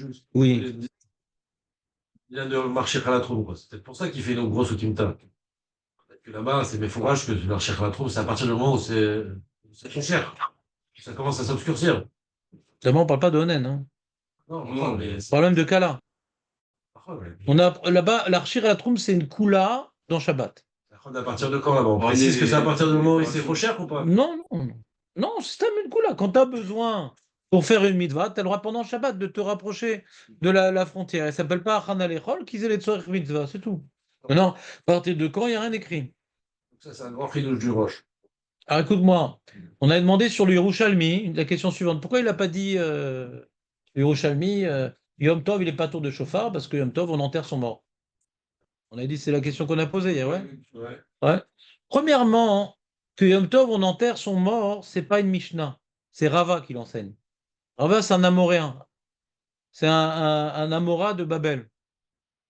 juste. Oui. Il vient de marcher à la trompe, quoi. C'est peut-être pour ça qu'il fait une grosse Timta. Peut-être que là-bas, c'est mes fourrages que le marcher à la trompe, c'est à partir du moment où c'est trop cher. Ça commence à s'obscurcir. D'abord, on ne parle pas de Onen. Hein. Non, non, mais On parle même de Kala. ouais. On a là-bas, l'archir à la trompe, c'est une Kula dans Shabbat. À partir de quand là-bas? On précise que c'est à partir du moment où c'est trop cher ou pas? Non, non, non. Non, c'est une Kula. Quand tu as besoin pour faire une mitzvah, tu as le droit pendant Shabbat de te rapprocher de la frontière. Elle ne s'appelle pas Hana Lechol, qu'ils aient les Tzorech mitzvah, c'est tout. Maintenant, à partir de quand, il n'y a rien écrit. Ça, c'est un grand fridouche du roche. Alors écoute-moi, on a demandé sur le Yerushalmi la question suivante. Pourquoi il n'a pas dit le Yerushalmi Yom Tov, il n'est pas tour de chauffard parce que Yom Tov, on enterre son mort. On a dit c'est la question qu'on a posée hier, ouais. Ouais. Ouais. Premièrement, que Yom Tov, on enterre son mort, c'est pas une Mishnah. C'est Rava qui l'enseigne. Rava, c'est un Amoréen. C'est un Amora de Babel.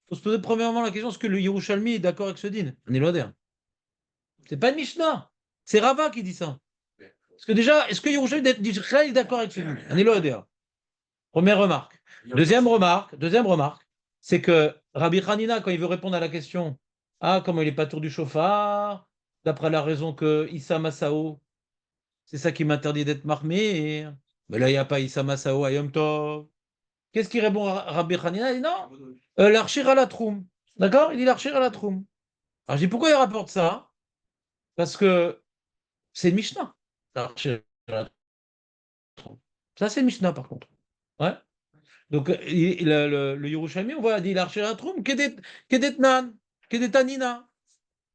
Il faut se poser premièrement la question, est-ce que le Yerushalmi est d'accord avec ce din? On est loin d'air. C'est pas une Mishnah. C'est Rava qui dit ça. Parce que déjà, est-ce que Yerushalmi d'Israël est d'accord avec ce din? On est loin d'air. Première remarque. Deuxième remarque, c'est que Rabbi Hanina, quand il veut répondre à la question, ah, comment il n'est pas tour du chauffard, d'après la raison que Issa Masao, c'est ça qui m'interdit d'être marmé. Mais là, il n'y a pas Issa Masao à Yom Tov. Qu'est-ce qu'il répond à Rabbi Hanina? Il dit non, l'archir à la troum. D'accord? Il dit l'archir à la troum. Alors je dis pourquoi il rapporte ça? Parce que c'est une Mishnah. L'archir à la troum. Ça, c'est une Mishnah par contre. Ouais. Donc, le Yerushalmi, on voit, il dit l'archer à Troum, Kedetnan, Kedetanina.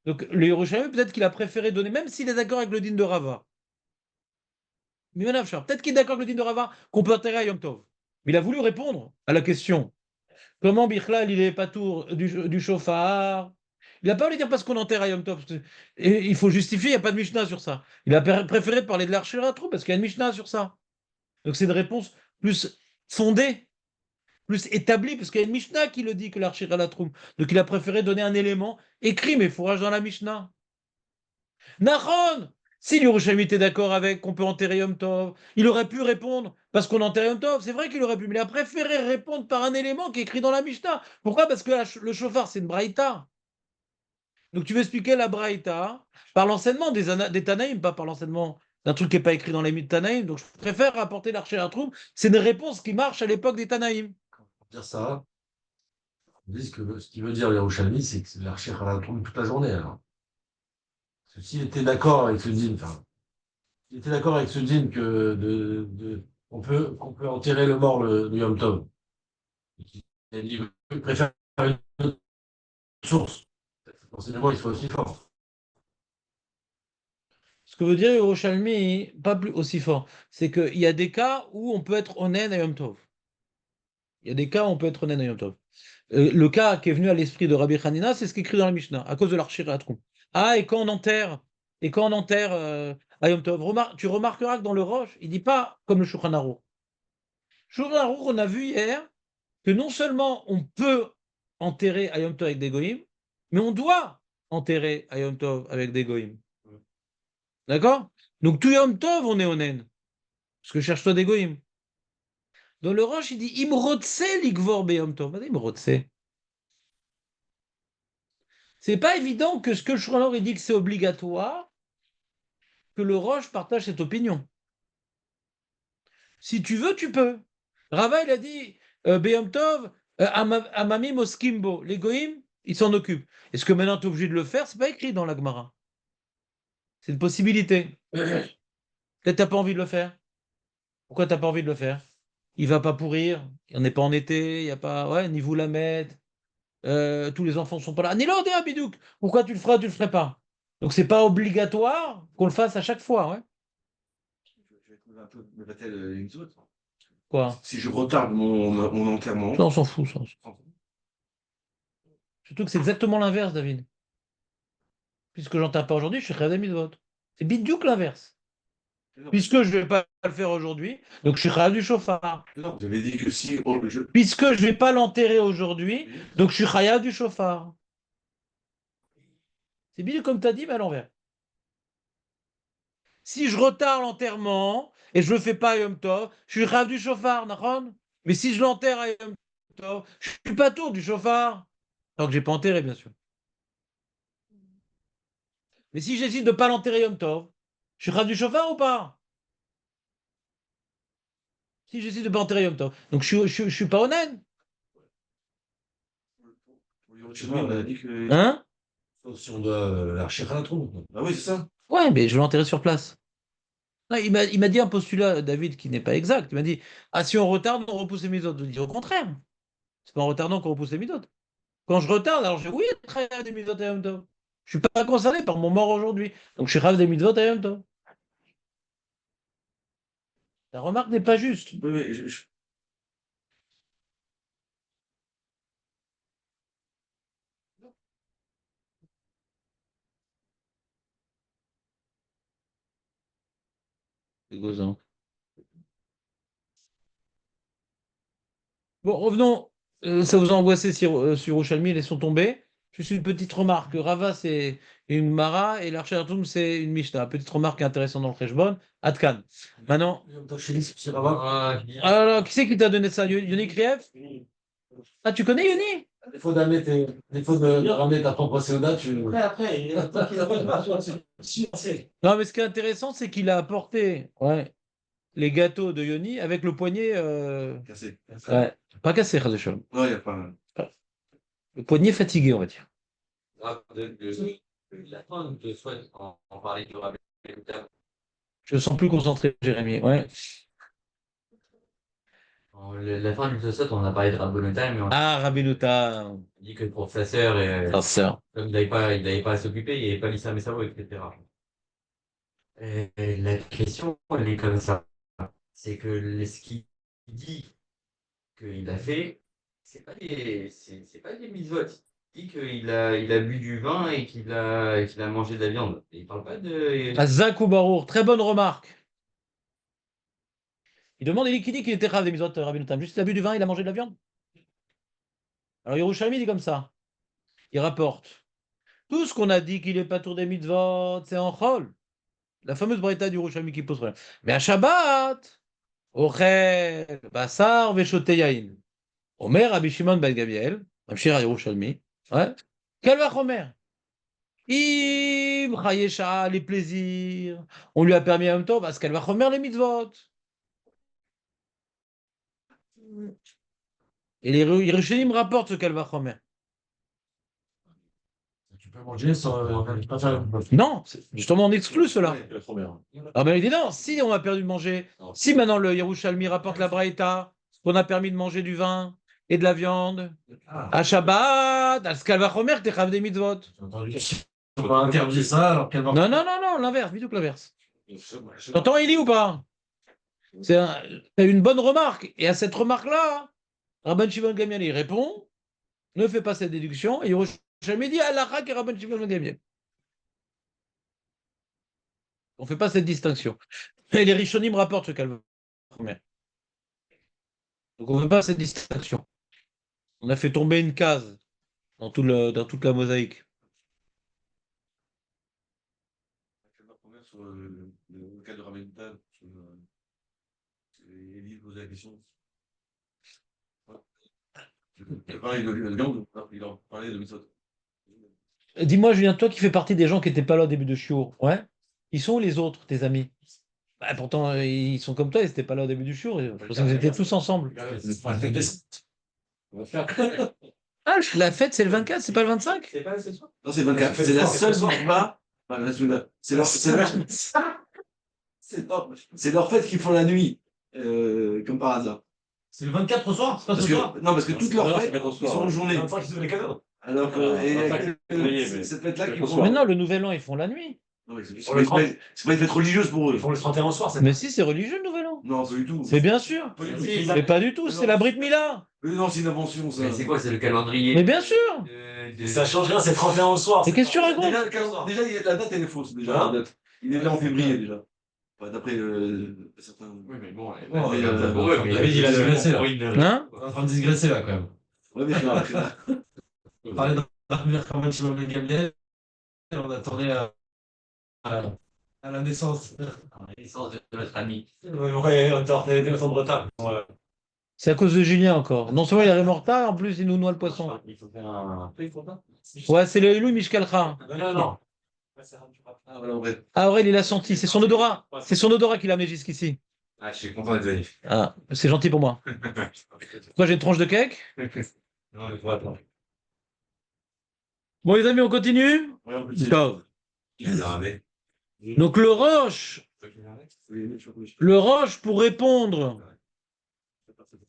Donc, le Yerushalmi, peut-être qu'il a préféré donner, même s'il est d'accord avec le din de Rava. Mais peut-être qu'il est d'accord avec le din de Rava, qu'on peut enterrer à Yom Tov. Mais il a voulu répondre à la question. Comment Bichlal, il est pas tour du chauffard? Il n'a pas voulu dire parce qu'on enterre à Yom Tov. Et il faut justifier, il n'y a pas de Mishnah sur ça. Il a préféré parler de l'archer à Troum parce qu'il y a une Mishnah sur ça. Donc, c'est une réponse plus fondée, plus établi, parce qu'il y a une Mishnah qui le dit que l'archer à la troum. Donc il a préféré donner un élément écrit, mais fourrage dans la Mishnah. Nahon, si l'Yerushalmi était d'accord avec qu'on peut enterrer Yom Tov, il aurait pu répondre parce qu'on enterre Yom Tov. C'est vrai qu'il aurait pu, mais il a préféré répondre par un élément qui est écrit dans la Mishnah. Pourquoi? Parce que le chauffard, c'est une braïta. Donc tu veux expliquer la braïta par l'enseignement des Tanaïm, pas par l'enseignement d'un truc qui n'est pas écrit dans les mythes Tanaïm. Donc je préfère rapporter l'archer à la troum. C'est une réponse qui marche à l'époque des Tanaïm. Pour dire ça, on dit que ce qu'il veut dire Yerushalmi, c'est que c'est l'archer à la trompe toute la journée, alors. Parce que s'il était d'accord avec ce din, enfin, il était d'accord avec ce din que qu'on peut enterrer le mort le Yom Tov. Il préfère une autre source. L'enseignement, il soit aussi fort. Ce que veut dire Yerushalmi, pas plus aussi fort, c'est qu'il y a des cas où on peut être honnête à Yom Tov. Il y a des cas où on peut être honnête à Yom Tov. Le cas qui est venu à l'esprit de Rabbi Hanina, c'est ce qui est écrit dans la Mishnah, à cause de l'archir et la trompe. Ah, et quand on enterre à Yom Tov, tu remarqueras que dans le Roche, il dit pas comme le Shulchan Aruch. Shulchan Aruch, on a vu hier que non seulement on peut enterrer à Yom Tov avec des goïms, mais on doit enterrer à Yom Tov avec des goïms. D'accord? Donc tout Yom Tov, on est honnête. Parce que cherche-toi des goïms. Dans le Roche, il dit Imrotse ligvor beyom tov. Vas-y, Imrotse. C'est pas évident que ce que le Shulchan il dit que c'est obligatoire, que le Roche partage cette opinion. Si tu veux, tu peux. Rava, il a dit Beyom Tov, Amami Moskimbo. Les goïms, ils s'en occupent. Est-ce que maintenant tu es obligé de le faire? C'est pas écrit dans la Gemara. C'est une possibilité. Peut-être t'as pas envie de le faire. Pourquoi t'as pas envie de le faire? Il va pas pourrir. On n'est pas en été. Il y a pas. Ouais, ni vous la mettre. Tous les enfants ne sont pas là. Ni l'ordre, Bidouk. Pourquoi tu le feras, tu le ferais pas? Donc c'est pas obligatoire qu'on le fasse à chaque fois, ouais. Je vais trouver un peu me battre une autre. Quoi? Si je retarde mon enterrement. Ça, on s'en fout, ça. Surtout que c'est exactement l'inverse, David. Puisque j'en tape pas aujourd'hui, je suis Khadam de vote. C'est Bidouk l'inverse. Puisque je vais pas le faire aujourd'hui, donc je suis Khadam du chauffard. Non, vous avez dit que si Puisque je vais pas l'enterrer aujourd'hui, donc je suis Khaya du chauffard. C'est Bidouk comme tu as dit, mais à l'envers. Si je retarde l'enterrement et je le fais pas à Yom Tov, je suis Khaya du chauffard, Nahon. Mais si je l'enterre à Yom Tov, je suis pas tour du chauffard. Tant que j'ai pas enterré, bien sûr. Mais si j'hésite de pas l'enterrer Yom Tov, je suis Chav du chauffard ou pas? Si j'hésite de pas enterrer Yom Tov. Donc je suis pas honnête. Pour Yerushalmi, on a dit que. Hein? Sauf si on doit l'archer à la trompe. Ah oui, c'est ça. Ouais, mais je vais l'enterrer sur place. Non, il m'a dit un postulat, David, qui n'est pas exact. Il m'a dit, ah, si on retarde, on repousse les misotes. Je dis au contraire. C'est pas en retardant qu'on repousse les misotes. Quand je retarde, alors je dis oui, très des mitzvot à Yom Tov. Je suis pas concerné par mon mort aujourd'hui. Donc je suis rave des mitzvot à Yom Tov. Ta remarque n'est pas juste. Oui, oui, C'est gozant. Bon, revenons. Ça vous a angoissé sur Rouchalmi, ils sont tombés. Juste une petite remarque. Rava, c'est une Mara et l'Archer Toum, c'est une Mishnah. Petite remarque intéressante dans le Kheshbon. Atkan. Maintenant, alors, qui c'est qui t'a donné ça? Yoni Kriev? Ah, tu connais Yoni? Défaut de ramener ta propre Séoda, tu. après, tant qu'il a pas Non, mais ce qui est intéressant, c'est qu'il a apporté les gâteaux de Yoni avec le poignet. Cassé. Ouais, pas cassé, Chas v'shalom. Non, il n'y a pas. Le poignet fatigué, on va dire. La fin de souhaite en parler du rabais. Je me sens plus concentré, Jérémy. Ouais. La fin du souhaite, on a parlé de Rabbeinu Tam, mais on a Ah, Rabbeinu dit que le professeur, sa sœur. comme il n'avait pas à s'occuper, il n'y avait pas Lisa Messavo, etc. Et la question, elle est comme ça. C'est que ce qu'il dit qu'il a fait, c'est pas des mitzvot. Il dit il a bu du vin et qu'il a mangé de la viande. Et il parle pas de. Ah, Zakou Barour, très bonne remarque. Il demande qui dit qu'il était rave des mitzvot, Rabbeinu Tam. Juste il a bu du vin, il a mangé de la viande. Alors Yerushalmi dit comme ça. Il rapporte. Tout ce qu'on a dit qu'il est pas tour des mitzvot, c'est en chol. La fameuse braïta du Yerushalmi qui pose problème. Mais à Shabbat, Ochel, Bassar, Veshote Yain. Omer, Rabbi Shimon ben Gabriel, Mamshir Yerushalmi. Ouais. Quel va Omer? Im, Chayesha, les plaisirs. On lui a permis en même temps, parce qu'elle va remettre les mitzvot. Et les Yerushalayim rapportent ce qu'elle va remettre. Tu peux manger sans pas faire une bouffe. Non, justement, on exclut cela. Ouais, la première. Ah ben évidemment, si on a perdu de manger, si maintenant le Yerushalmi rapporte la braïta, qu'on a permis de manger du vin et de la viande, à Shabbat, à ce qu'elle va remettre, t'es chav des mitzvot. J'ai entendu qu'on va interdire ça alors qu'elle va. Non, l'inverse, du tout que l'inverse. T'entends Eli ou pas? C'est une bonne remarque. Et à cette remarque-là, Rabban Shimon Gamiel il répond, ne fais pas cette déduction, et Yerushalmi dit Allah et Rabban Shimon Gamiel. On ne fait pas cette distinction. Et les Rishonim rapportent ce qu'elle va remettre. Donc on ne fait pas cette distinction. On a fait tomber une case dans toute la mosaïque. La première sur le cas de Rabbeinu Tam. Élie posait la question. Il a parlé de viande, il a parlé de mitzvot. Dis-moi, Julien, toi qui fais partie des gens qui n'étaient pas là au début de Chiour, ouais? Ils sont où les autres, tes amis? Bah, pourtant, ils sont comme toi, ils n'étaient pas là au début du Chiour. Je pensais que vous étiez tous ensemble. Ah, la fête, c'est le 24, c'est pas le 25? C'est pas ce soir. Non, c'est le 24. C'est la seule soirée. C'est leur fête qu'ils font la nuit, comme par hasard. C'est le 24 au soir, c'est pas Parce ce soir. que, non, parce que toutes leurs fêtes, au ils soir. sont en journée. Une fois qu'ils ont les cadeaux. Alors que, cette fête-là, qu'ils font. Mais non, le Nouvel An, ils font la nuit. Non, mais c'est pas une fête religieuse pour eux. Ils font le 31 au soir, c'est Mais si, c'est religieux le Nouvel An. Non, pas du tout. Mais bien sûr. Pas du tout. Mais pas du tout, c'est la Brit Mila. Non, c'est une invention, ça. Mais c'est quoi? C'est le calendrier. Mais bien sûr. Ça change rien, c'est 31 au soir. Mais qu'est-ce que tu racontes? Déjà, la date, elle est fausse. Déjà, Hein la date. Il est là en février, déjà. Enfin, d'après certains. Oui, mais bon. David, il a digressé là. Hein? On est en train de digresser là quand même. Ouais, mais On parlait de Rabbi Shimon Shimon ben Gamliel, et on attendait à la naissance. La naissance de notre ami. Ouais, on est en retard de retard. Ouais. C'est à cause de Julien encore. Non seulement il arrive en retard, en plus il nous noie le poisson. Il faut faire un. Ouais, c'est le Elou Mishkalcha. Non. Ah, voilà, en vrai. Ah, Aurel, il a senti. C'est son odorat. C'est son odorat qui l'a amené jusqu'ici. Ah, je suis content d'être venu. Ah, c'est gentil pour moi. Pourquoi j'ai une tranche de cake? Non, mais faut attendre. Bon, les amis, on continue? Ouais, on peut dire. Ciao. Non, mais. Donc, le Roche, pour répondre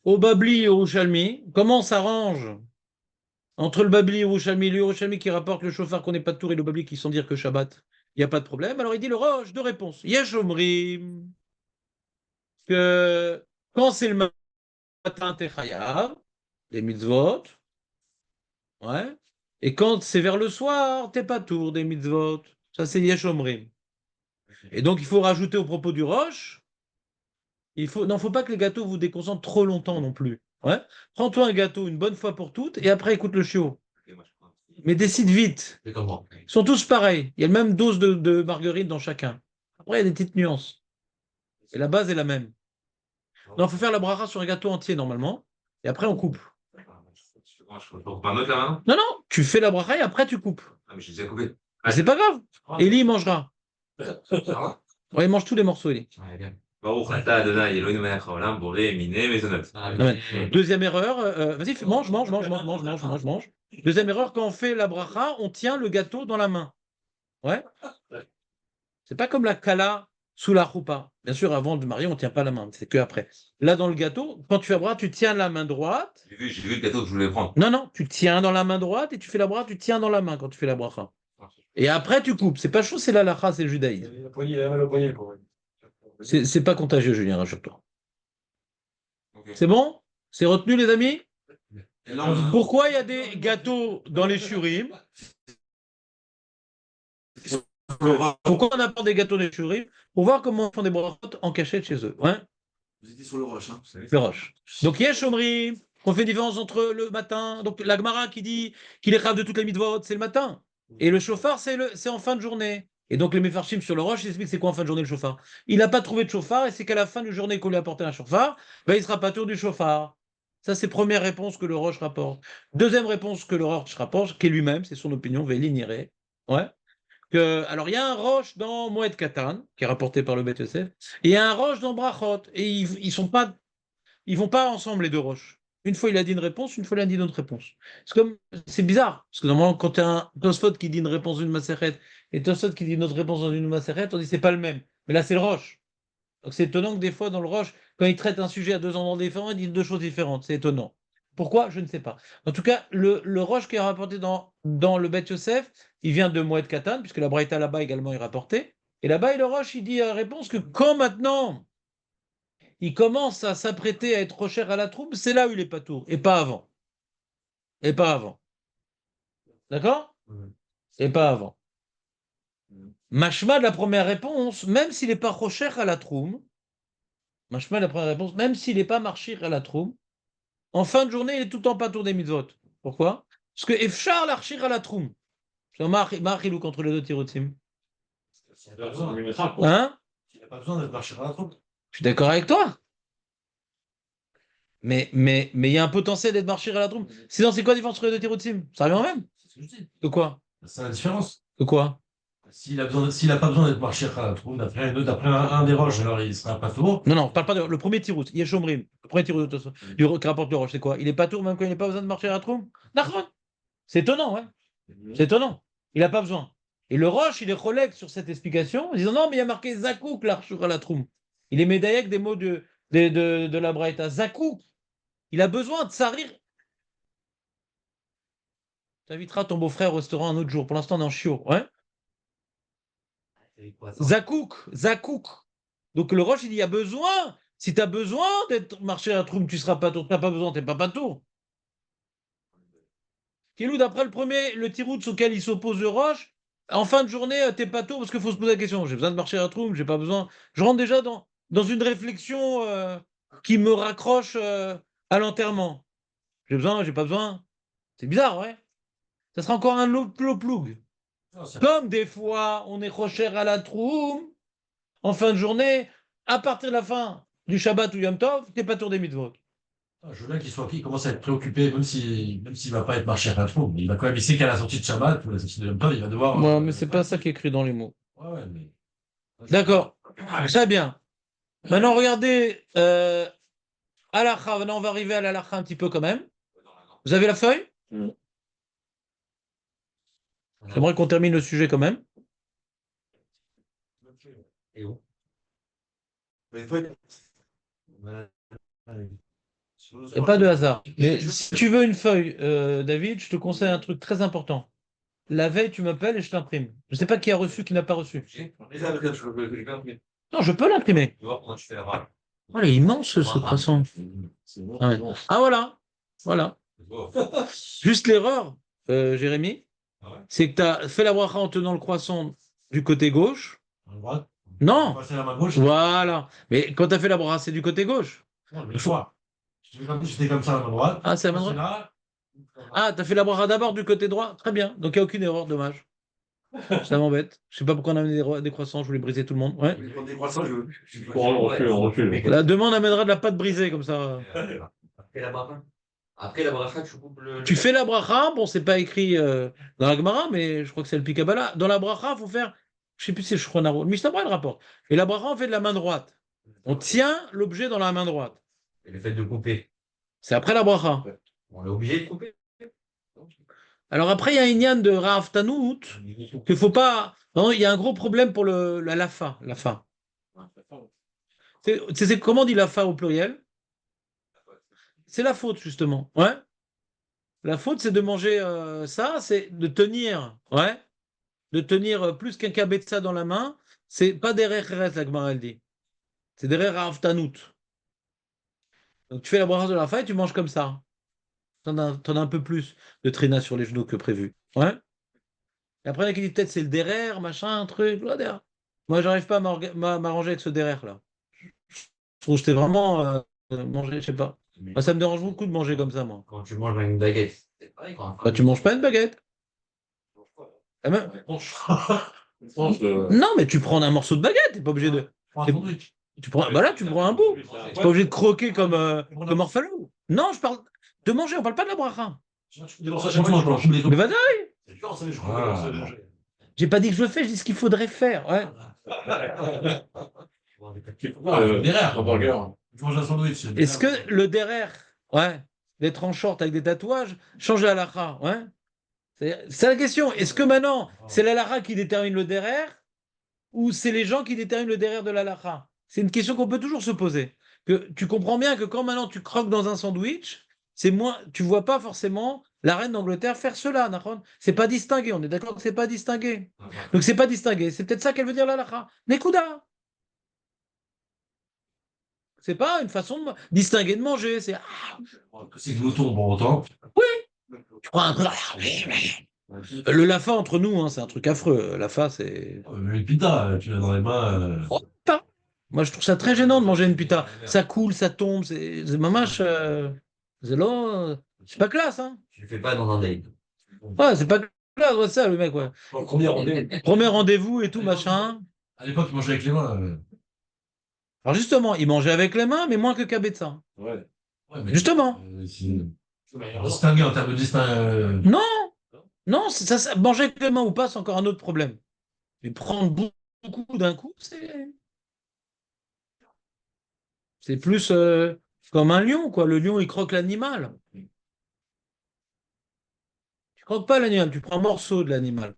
au Babli et au Yerushalmi, comment on s'arrange entre le Babli et le Yerushalmi qui rapporte le chauffard qu'on n'est pas de tour et le Babli qui sont dire que Shabbat, il n'y a pas de problème. Alors, il dit le Roche, deux réponses. Yesh Omrim, que quand c'est le matin, t'es chayav, des mitzvot, ouais. Et quand c'est vers le soir, t'es pas tour des mitzvot. Ça, c'est Yesh Omrim. Et donc, il faut rajouter au propos du Roche, faut pas que les gâteaux vous déconcentrent trop longtemps non plus. Ouais. Prends-toi un gâteau une bonne fois pour toutes et après écoute le chiot. Ok, moi, je prends un petit- Mais décide vite. C'est comment? Ils sont tous pareils. Il y a la même dose de marguerite dans chacun. Après, il y a des petites nuances. Et la base est la même. Non, il faut faire la bracha sur un gâteau entier normalement. Et après, on coupe. Je peux pas un autre là maintenant? Non, non, tu fais la bracha et après, tu coupes. Ah, mais j'ai déjà coupé. Mais c'est pas grave. Eli, il mangera. Ça va? Ouais, il mange tous les morceaux, Eli. Ouais, bien. Baruch atah Adonai Eloheinu melech haolam borei minei mezonot. Amen. Deuxième erreur, vas-y, mange. Deuxième erreur, quand on fait la bracha, on tient le gâteau dans la main. Ouais. C'est pas comme la kala sous la choupa. Bien sûr, avant de marier, on tient pas la main, c'est que après. Là, dans le gâteau, quand tu fais la bracha, tu tiens la main droite. J'ai vu le gâteau que je voulais prendre. Non, non, tu tiens dans la main droite et tu fais la bracha, tu tiens dans la main quand tu fais la bracha. Et après, tu coupes. C'est pas chaud, c'est l'halakha, c'est le judaïsme. Il a mal au poignet, quoi. C'est pas contagieux, Julien, rassure-toi. Ok. C'est bon? C'est retenu, les amis? Et là, on dit Pourquoi il y a des gâteaux dans les shurim? Pourquoi on apporte des gâteaux dans les shurim? Pour voir comment ils font des brachot en cachette chez eux. Ouais, vous étiez sur le roche, hein, vous savez. le roche. Donc, Yesh Omrim, on fait différence entre le matin. Donc, la Gemara qui dit qu'il est grave de toutes les mitzvot, c'est le matin. Et le chauffard, c'est en fin de journée. Et donc, les Mefarshim sur le roche, ils expliquent c'est quoi en fin de journée le chauffard. Il n'a pas trouvé de chauffard et c'est qu'à la fin de journée qu'on lui a apporté un chauffard, ben, il sera pas tour du chauffard. Ça, c'est première réponse que le roche rapporte. Deuxième réponse que le roche rapporte, qui est lui-même, c'est son opinion, Véliniré. Ouais. Alors, il y a un roche dans Moed Katan, qui est rapporté par le Beth Yosef, et il y a un roche dans Brachot. Et ils vont pas ensemble, les deux roches. Une fois, il a dit une réponse, une fois, il a dit une autre réponse. C'est bizarre, parce que normalement, quand tu as un Tosfot qui dit une réponse d'une Maseret et Tosfot qui dit une autre réponse dans une Maseret, on dit c'est pas le même. Mais là, c'est le roche. Donc, c'est étonnant que des fois, dans le roche, quand il traite un sujet à deux endroits différents, il dit deux choses différentes. C'est étonnant. Pourquoi? Je ne sais pas. En tout cas, le roche qui est rapporté dans le Beth Yosef, il vient de Moed Katan, puisque la Braïta là-bas également est rapportée. Et là-bas, le roche, il dit la réponse que quand maintenant il commence à s'apprêter à être trop cher à la troupe, c'est là où il est pas tour, et pas avant. Et pas avant. D'accord? Et pas avant. Mashma de la première réponse, même s'il n'est pas trop cher à la troupe, Mashma de la première réponse, même s'il n'est pas marchir à la troupe, en fin de journée, il est tout le temps pas tour des mitzvot. Pourquoi? Parce que Efchar l'archir à la troupe. C'est Machilouk entre les deux tirotim. Il n'a pas besoin. Hein? Il n'a pas besoin d'être marché à la troupe. Je suis d'accord avec toi. Mais il y a un potentiel d'être marchir à la troupe. Sinon, c'est quoi la différence entre les deux tirotim? Ça revient au même. C'est ce que je dis. De quoi? C'est la différence. De quoi? S'il n'a pas besoin d'être marché à la troupe, d'après un des roches, alors il sera pas tour. Non, non, on parle pas de. Le premier tirout, Yeshomrim, le premier tirout qui rapporte le roche, c'est quoi? Il est pas tour même quand il n'a pas besoin de marcher à la troupe? D'accord. C'est étonnant, ouais. C'est étonnant. Il n'a pas besoin. Et le roche, il est relègue sur cette explication en disant non, mais il y a marqué Zakouk, l'archur à la troupe. Il est médaillé avec des mots de la Braïta. Zakouk. Il a besoin de sarir. Tu inviteras ton beau-frère au restaurant un autre jour. Pour l'instant, on est en chiot. Ouais. Zakouk. Donc le roche, il dit il y a besoin. Si tu as besoin d'être marché à la troupe, tu seras pas tour. Tu n'as pas besoin, tu n'es pas tour. Kilou, d'après le tirout auquel il s'oppose le roche, en fin de journée, t'es pas tour parce qu'il faut se poser la question. J'ai besoin de marcher à la troupe, j'ai pas besoin. Je rentre déjà dans une réflexion qui me raccroche à l'enterrement. J'ai besoin, j'ai pas besoin. C'est bizarre, ouais. Ça sera encore un ploug. Comme des fois, on est trop cher à la troupe, en fin de journée, à partir de la fin du Shabbat ou Yom Tov, t'es pas tour des mitzvot. Je veux bien qu'il commence à être préoccupé, même s'il va pas être marché à trop, mais il va quand même, il sait qu'à la sortie de Shabbat, ou la sortie de Yom Tov, il va devoir. Ouais, mais c'est pas ça qui est écrit dans les mots. Ouais, ouais, mais. D'accord. Très bien. Maintenant, regardez, halakha. Maintenant, on va arriver à l'halakha un petit peu quand même. Vous avez la feuille? J'aimerais qu'on termine le sujet quand même. Et où? Mais il faut être- Il n'y a pas de hasard. Mais si tu veux une feuille, David, je te conseille un truc très important. La veille, tu m'appelles et je t'imprime. Je ne sais pas qui a reçu, qui n'a pas reçu. Mais ça, regarde, je peux l'imprimer. Non, je peux l'imprimer. Tu vois comment tu fais la rame. Oh, il est immense ce croissant. C'est bon, Ah, ouais. c'est bon. Ah, voilà. Voilà. C'est beau. Juste l'erreur, Jérémy, Ah ouais. c'est que tu as fait la bracha en tenant le croissant du côté gauche. À droite. Non. Passer la main gauche. Voilà. Mais quand tu as fait la bracha, c'est du côté gauche. Non, mais le choix. J'étais comme ça à la main droite. Ah, c'est la main C'est droite. là. Ah, tu as fait la bracha d'abord du côté droit. Très bien. Donc, il n'y a aucune erreur. Dommage. Ça m'embête. Je sais pas pourquoi on a amené des croissants. Je voulais briser tout le monde. Ouais. Pour des croissants, On recule. Là, demain, on amènera de la pâte brisée comme ça. Après la bracha. Après la bracha, tu coupes le. Tu fais la bracha. Bon, c'est pas écrit dans la Gemara, mais je crois que c'est le Pikabala. Dans la bracha, il faut faire. Je sais plus si c'est Shulchan le Mishnah le rapport. Et la bracha, on fait de la main droite. On tient l'objet dans la main droite. Et le fait de couper. C'est après la bracha. On est obligé de couper. Alors après, il y a un yann de Rav Tanout qu'il faut pas. Non, il y a un gros problème pour la lafa. Lafa. Comment on dit lafa au pluriel? C'est la faute, justement. Ouais. La faute, c'est de manger ça, c'est de tenir. Ouais. De tenir plus qu'un kabetza dans la main. C'est pas derrière Kheres, la Gemara elle dit. C'est derrière Rav Tanout. Donc tu fais la bracha de la lafa et tu manges comme ça. T'en as un peu plus de traînat sur les genoux que prévu. Ouais. Et après, il y en a qui dit peut-être c'est le derrière, machin, un truc. Là, derrière. Moi, j'arrive pas à m'arranger avec ce derrière là. Je trouve que c'était vraiment manger, je sais pas. Moi, ça me dérange beaucoup de manger comme ça, moi. Quand tu manges avec une baguette, c'est pareil quand. Bah, tu manges pas une baguette. Ah, mais- Je Non, mais tu prends un morceau de baguette, t'es pas obligé de. prends un sandwich. Tu prends... Bah là, tu prends un bout. T'es pas obligé de croquer comme Orphelou. Non, je parle de manger, on parle pas de la bracha. Dans sa chaîne, je mange les Mais vas-y, C'est dur, ça, je Ah. j'ai pas dit que je le fais, je dis ce qu'il faudrait faire. Ouais. Derrière. Tu manges un sandwich. Est-ce que le derrière, ouais, d'être en short avec des tatouages, change la halakha, ouais? C'est la question. Est-ce que maintenant, c'est la halakha qui détermine le derrière ou c'est les gens qui déterminent le derrière de la halakha? C'est une question qu'on peut toujours se poser. Que tu comprends bien que quand maintenant tu croques dans un sandwich, c'est moins, tu vois pas forcément la reine d'Angleterre faire cela, Nahon. C'est pas distingué. On est d'accord que c'est pas distingué. Donc c'est pas distingué. C'est peut-être ça qu'elle veut dire la halakha. Nekuda. C'est pas une façon de distinguer de manger. C'est C'est glouton pour autant. tu prends un truc. Le lafa entre nous, hein, c'est un truc affreux. Lafa, c'est. Le pita, tu l'as dans les mains. Oh, putain. Moi, je trouve ça très gênant de manger une pita. Ça coule, ça tombe. C'est mamache. C'est long. C'est pas classe, hein. Tu le fais pas dans un date. Ouais, c'est pas classe, ouais, ça, le mec, ouais. Premier rendez-vous. Premier rendez-vous et tout, machin. À l'époque, il mangeait avec les mains. Alors, justement, il mangeait avec les mains, mais moins que Kabetza. Ouais, mais Justement. distingué en termes de distinguer. Non, non, manger avec les mains ou pas, c'est encore un autre problème. Mais prendre beaucoup d'un coup, c'est plus comme un lion, quoi. Le lion, il croque l'animal. Tu croques pas l'animal, tu prends un morceau de l'animal.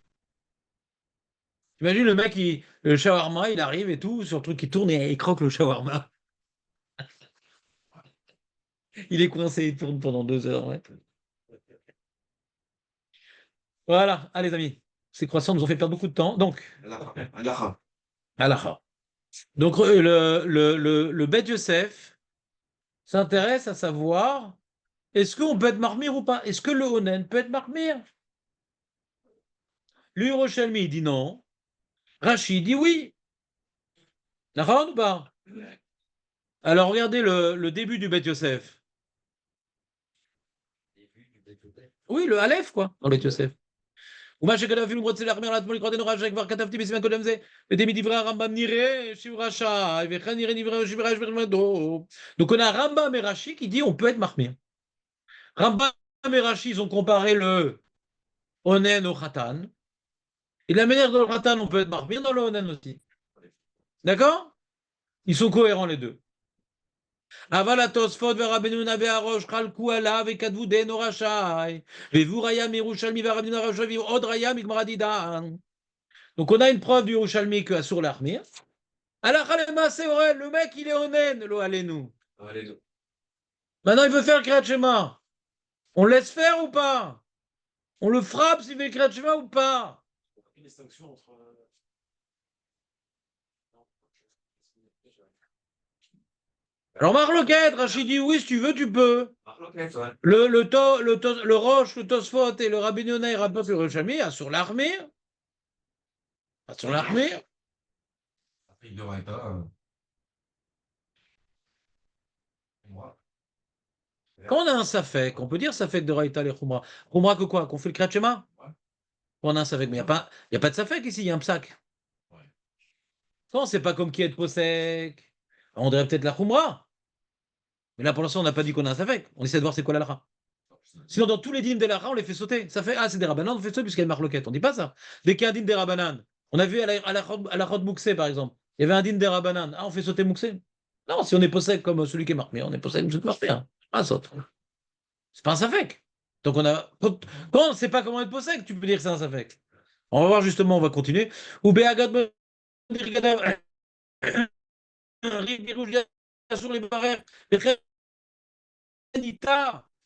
Imagine le mec, le shawarma, il arrive et tout, sur le truc qui tourne et il croque le shawarma. Il est coincé, il tourne pendant 2 heures. Ouais. Voilà, allez, les amis. Ces croissants nous ont fait perdre beaucoup de temps. Donc, Halakha. halakha. Donc, le Bet Yosef s'intéresse à savoir est-ce qu'on peut être marmire ou pas? Est-ce que le Onen peut être marmire? L'Uroshalmi dit non. Rachid dit oui. D'accord ou pas? Alors, regardez le début du Bet Yosef. Oui, le Aleph, quoi, dans le Bet Yosef. ומה שכתב אפילו רוצה להחמיר לעצמו לקרוא דנו רשע, כבר כתבתי בסימן קודם זה, מדברי הרמב"ם נראה שהוא רשע, וכן נראה דברי רש"י ורש"י ורמדו. Donc on a Rambam et Rashi qui dit on peut être mahmir. Rambam et Rashi, ils ont comparé le onen au khatan. Et de la manière dont le khatan, on peut être mahmir dans le onen aussi. D'accord? Ils sont cohérents les deux. אבל התוספות ורבנו יונה והראש חלקו עליו וכתבו דנו רשאי והביאו ראיה מירושלמי והרבנו יונה רשאי והביאו עוד ראיה מגמרא דידן. Donc on a une preuve du Yerushalmi que Assour l'Achmir. Alors le mec il est onen, lo alenu. Maintenant il veut faire le Kriyat Shema. On le laisse faire ou pas? On le frappe s'il fait le Kriyat Shema ou pas? Une distinction entre. Alors Marloquette, Rachid dit oui, si tu veux, tu peux. Marloquette, ouais. Le Roche, le Tosfot et le Rabbi Yonah, ils rapportent le Yerushalmi, Assour l'Achmir. Assour l'Achmir. Il devrait pas. Quand on a un safek, on peut dire safek de Raïta les Khumra. Khumra que quoi? Qu'on fait le Kriyat Shema? Ouais. On a un safek, mais il n'y a pas de safek ici, il y a un psak. Ouais. Non, c'est pas comme qui est posek. On dirait peut-être la Khumra. Mais là, pour l'instant, on n'a pas dit qu'on a un safek. On essaie de voir c'est quoi la lara. Sinon, dans tous les dîmes des lara, on les fait sauter. Ça fait, c'est des rabanan, on fait sauter puisqu'il y a une marloquette. On dit pas ça. Dès qu'il y a un dîme des rabanan, on a vu à la Chod Mouksé, par exemple, il y avait un dîme des rabanan. On fait sauter Mouksé. Non, si on est posek comme celui qui est marqué, on est posek comme celui qui est marqué. Pas saute. C'est pas un safek. Donc on a. Quand on ne sait pas comment être possède, tu peux dire que c'est un safek. On va voir justement, on va continuer. Ou Béagad sur les barrières,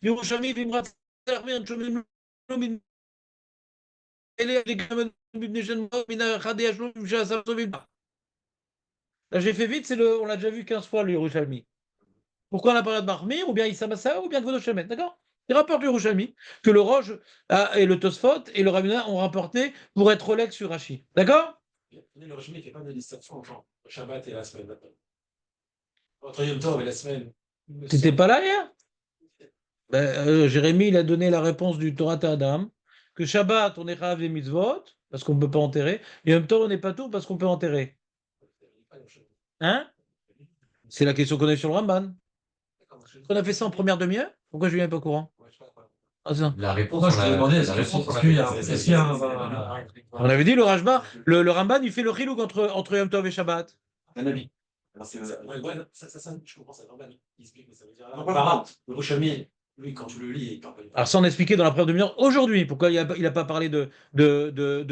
Yerushalmi, Vimrat, Là, j'ai fait vite, on l'a déjà vu 15 fois, le Yerushalmi. Pourquoi on a parlé de Mahmir, ou bien Issa Massa, ou bien Kvodo Shemet, d'accord? Il rapporte le Yerushalmi que le Roche et le Tosfot et le Rabbeinu ont rapporté pour être Rolex sur Rashi. D'accord? Le régime ne fait pas de distinction entre le Shabbat et la semaine. Entre Yom Tov et la semaine. T'étais pas là hier? Jérémie, il a donné la réponse du Torah Adam que Shabbat, on est Chayav des mitzvot, parce qu'on ne peut pas enterrer, et Yom Tov, on n'est pas tout parce qu'on peut enterrer. Hein? C'est la question qu'on a eu sur le Ramban. On a fait ça en première demi-heure? Pourquoi je ne viens pas au courant? La réponse, Moi, je te demandais, est-ce qu'il y a On avait dit le Rajba, le Ramban, il fait le chilouk entre Yom Tov et Shabbat. Un avis. je comprends ça. Il explique, mais ça veut dire. Le Yerushalmi, lui, quand tu le lis, il parle pas. Alors, sans expliquer dans la première demi-heure, aujourd'hui, pourquoi il n'a pas parlé de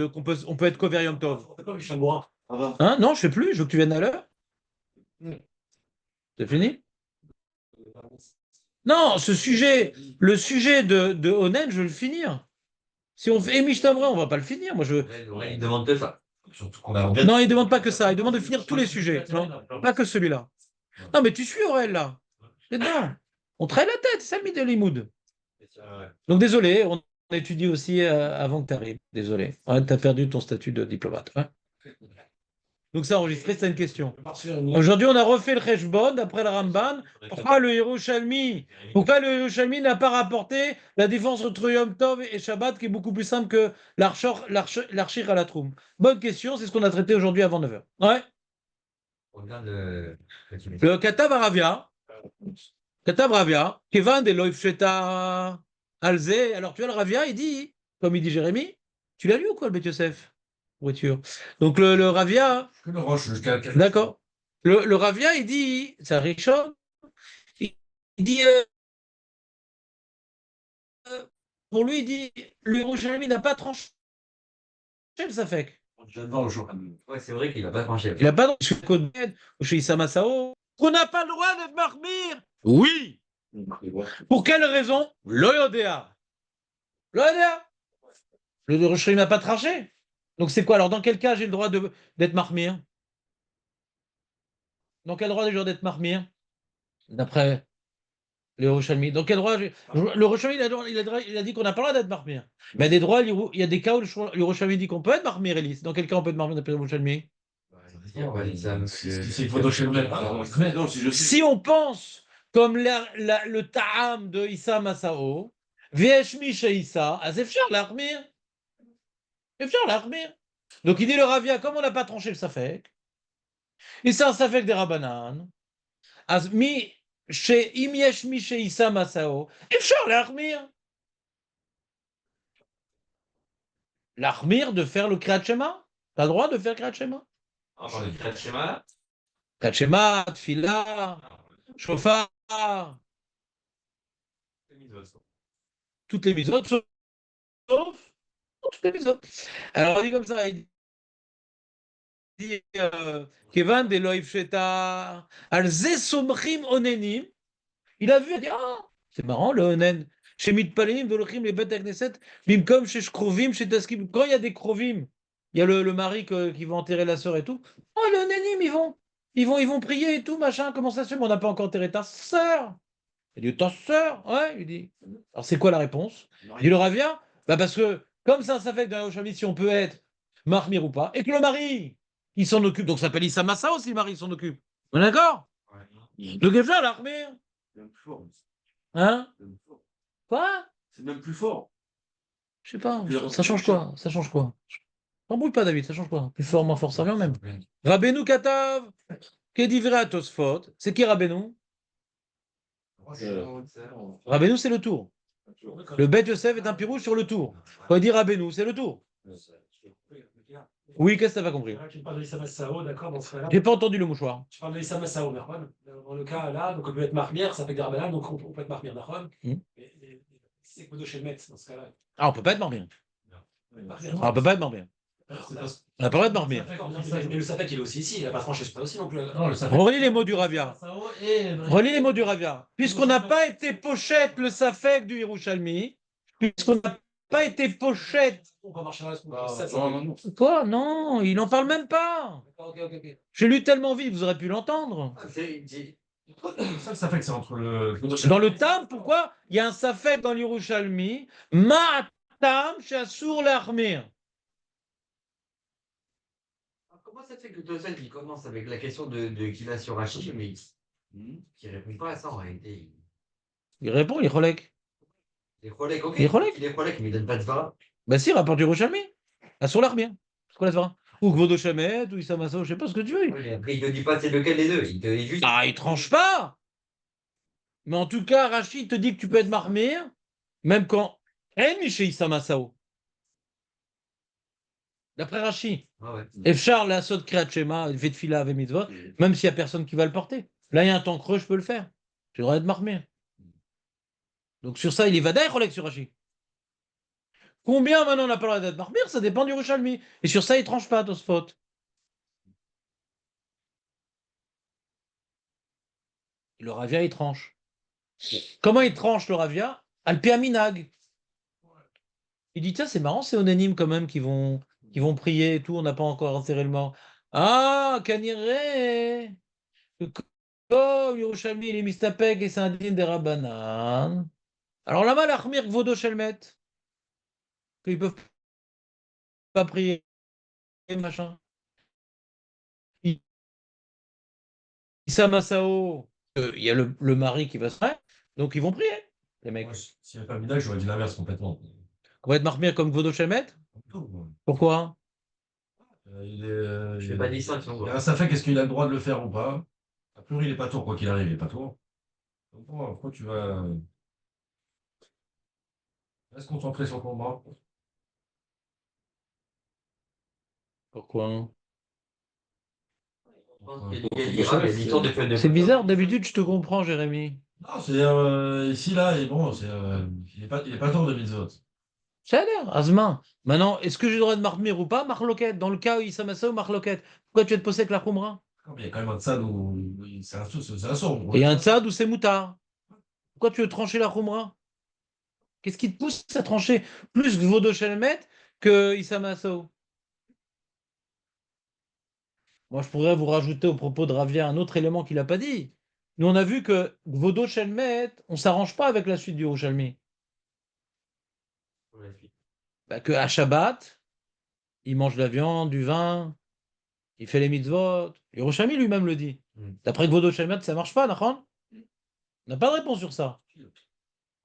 qu'on peut être cover Yom Tov? On fait pas Michel Morin. Hein? Non, je ne fais plus, je veux que tu viennes à l'heure. C'est fini? Non, le sujet de Onen, je veux le finir. Si on fait Mishnah, on ne va pas le finir. Moi, il demande que ça. Surtout qu'on a. Non, il ne demande pas que ça. Il demande de finir tous les sujets. Non, pas que celui-là. Non, mais tu suis Aurel, là. T'es dedans. On traîne la tête, c'est ça le mythe de Limoud. Donc, désolé, on étudie aussi avant que tu arrives. Désolé. Ouais, tu as perdu ton statut de diplomate. Ouais. Donc, ça enregistré, c'est une question. Aujourd'hui, on a refait le Cheshbon d'après le Ramban. Pourquoi le Yerushalmi n'a pas rapporté la différence entre Yom Tov et Shabbat qui est beaucoup plus simple que l'Archir à la Troum? Bonne question, c'est ce qu'on a traité aujourd'hui avant 9h. Ouais. Le Katav Aravia, Kevan de Loifsheta Alze. Alors tu vois le Ravia, il dit, comme il dit Jérémie, tu l'as lu ou quoi le Beth Yosef? Voiture. Donc le Ravia. Le Roche, d'accord. Le Ravia, il dit, c'est un Rishon, il dit, pour lui, il dit, le Yerushalmi n'a pas tranché le Safek. Ouais, c'est vrai qu'il n'a pas tranché. Il n'a pas tranché le Code ou chez Issa Masao. On n'a pas le droit d'être Mahmir. Oui. Pour quelle raison? L'Oyodéa. Le Yerushalmi n'a pas tranché. Donc c'est quoi? Alors dans quel cas j'ai le droit d'être Mahmir? Dans quel droit j'ai le droit d'être Mahmir? D'après le Yerushalmi. Dans quel droit le Yerushalmi, il a dit qu'on n'a pas le droit d'être Mahmir. Mais des droits, il y a des cas où le Yerushalmi dit qu'on peut être Mahmir, Elise. Dans quel cas on peut être Mahmir d'après le Yerushalmi? Si on pense comme le Ta'am de Issa Masao, Vieshmi chez Issa, Azefchar l'Armir. Et faire l'armir. Donc il dit le Ravia, comme on n'a pas tranché le Safek, et c'est un Safek des Rabbanan, אז אם יש מי שיישא מסעו, אפשר להחמיר. L'achmir de faire le Kriyat Shema. T'as le droit de faire Kriyat Shema. Enfin, le Kriyat Shema, Kriyat Shema, Tfila, Shofar, c'est mitzvot. toutes les mitzvot, sauf toutes les mitzvot. Alors on dit comme ça, il dit Kevan de Loïf Sheta, al ze somchim onenim. Il a vu, il a dit, ah, c'est marrant le onen. Chez Mitpaleim, Velochim, les bêtes Knesset, Bimkom, chez Shkrovim, chez Taskim. Quand il y a des Krovim, il y a le mari qui va enterrer la sœur et tout. Oh, le onenim, ils vont. Ils vont prier et tout, machin. Comment ça se fait? Mais on n'a pas encore enterré ta sœur. Il dit, ta sœur? Ouais, il dit. Alors, c'est quoi la réponse? Il dit, le Ravia? Bah, parce que, comme ça fait que dans la Hochamit, si on peut être Mahmir ou pas, et que le mari, il s'en occupe. Donc, ça s'appelle Issa Massa aussi, le mari, il s'en occupe. On est d'accord? Ouais. Donc, il faut l'Achmir. C'est même plus fort. Hein? C'est même plus fort. Quoi? C'est même plus fort. Je sais pas, Plus ça change quoi? Ça change quoi? T'embrouille pas, David, ça change quoi? Plus fort, moins fort, ça revient au même. Rabbeinu Katav, Kedivra Tosfot, c'est qui Rabbeinu? Rabbeinu, c'est le tour. Le Bet Yosef est un pirouge sur le tour. Quand il dit Rabbeinu, c'est le tour. Oui, qu'est-ce que t'as pas compris? Tu parles de Issa Massao, d'accord, dans ce cas-là. J'ai pas entendu le mouchoir. Tu parles de Issa Massao, Merwan. Dans le cas là, donc on peut être Mahmir, ça fait des Rabbanan, donc on peut être Mahmir, Merwan. Mais c'est que chez le Metz, dans ce cas-là. Ah, on peut pas être Marmien. Mahmir. Ah, on peut pas être Marmien. On n'a pas le droit de Marmien. Mais le Safek, il est aussi ici, il n'a pas franchi ce pas aussi, donc le. Non, le Safek. Relis les mots du Ravia. Relis les mots du Ravia. Puisqu'on n'a pas été pochette le Safek du Yerushalmi, puisqu'on n'a pas été pochette. On va marcher là, Non. Quoi? Non, il n'en parle même pas. Ok. J'ai lu tellement vite, vous aurez pu l'entendre. Ça, le Safek, c'est entre le. Dans le Tam, pourquoi il y a un Safek dans l'Yerushalmi? Ma'atam shasur l'armir. Comment ça se fait que Tosfot il commence avec la question de qu'il a sur Rachid, mais qui répond pas à ça en réalité? Il répond, il est cholek. Il est Cholek, ok. Il est Cholek. Il est Cholek, mais il donne pas de Svara. Bah si, rapporte du Yerushalmi. Sur l'armir. C'est quoi la svara? Ou Kvodo Shemet, ou Issa Masso, je sais pas ce que tu veux. Oui, mais après, il te dit pas c'est lequel des deux. Il te dit juste. Ah, il tranche pas. Mais en tout cas, Rachid te dit que tu peux être marmir, même quand. Chez Issa Massao. D'après Rachid. Ah ouais. Efchar, la sot Kriyat Shema, il fait de fila avec mitzvot, même s'il n'y a personne qui va le porter. Là, il y a un temps creux, je peux le faire. J'ai le droit de marmir. Donc sur ça, il est vadaï, Cholek sur Rachid. Combien maintenant on n'a pas le droit d'être marmir? Ça dépend du Yerushalmi. Et sur ça, il tranche pas, Tosfot. Le Ravia, il tranche. Comment il tranche le Ravia? Alpéaminag. Il dit, tiens, c'est marrant, c'est unanime quand même qui vont prier et tout, on n'a pas encore enterré le mort. Ah, Kaniré. Comme Yerushalmi, il est mistapek et c'est un digne des Rabbanan. Alors là-bas, l'achmir Kvodo Shelmet. Qu'ils peuvent pas prier, machin. Issa Massao, il y a le mari qui va se faire, donc ils vont prier, les mecs. Moi, s'il n'y avait pas Midag, j'aurais dit l'inverse complètement. On va être marmire comme Kvodo Shelmet? Pourquoi? Je fais pas de distinction. Il y a un Safek, est-ce qu'il a le droit de le faire ou pas? A priori, il n'est pas tour, quoi qu'il arrive, il n'est pas tour. Donc, pourquoi tu vas. Reste concentré sur ton bras. Pourquoi? C'est bizarre, d'habitude je te comprends, Jérémy. Non, c'est ici, là, et bon, il n'est pas tour de mitzvot. Ça a l'air, Azma. Maintenant, est-ce que j'ai le droit de marmire ou pas? Marloquette. Dans le cas où Issa Massao, Marloquette. Pourquoi tu vas te poser avec la Khumra? Il y a quand même un tzad où c'est un son. Et il y a un tzad où c'est moutard. Pourquoi tu veux trancher la Khumra? Qu'est-ce qui te pousse à trancher plus Kvodo Shelmet que Issa Massao? Moi, je pourrais vous rajouter au propos de Ravia un autre élément qu'il n'a pas dit. Nous, on a vu que Kvodo Shelmet, on ne s'arrange pas avec la suite du Yerushalmi. Bah, que à Shabbat, il mange de la viande, du vin, il fait les mitzvot. Yerushalmi lui-même le dit. D'après Kvodo Shelmet, ça ne marche pas, d'accord? On n'a pas de réponse sur ça.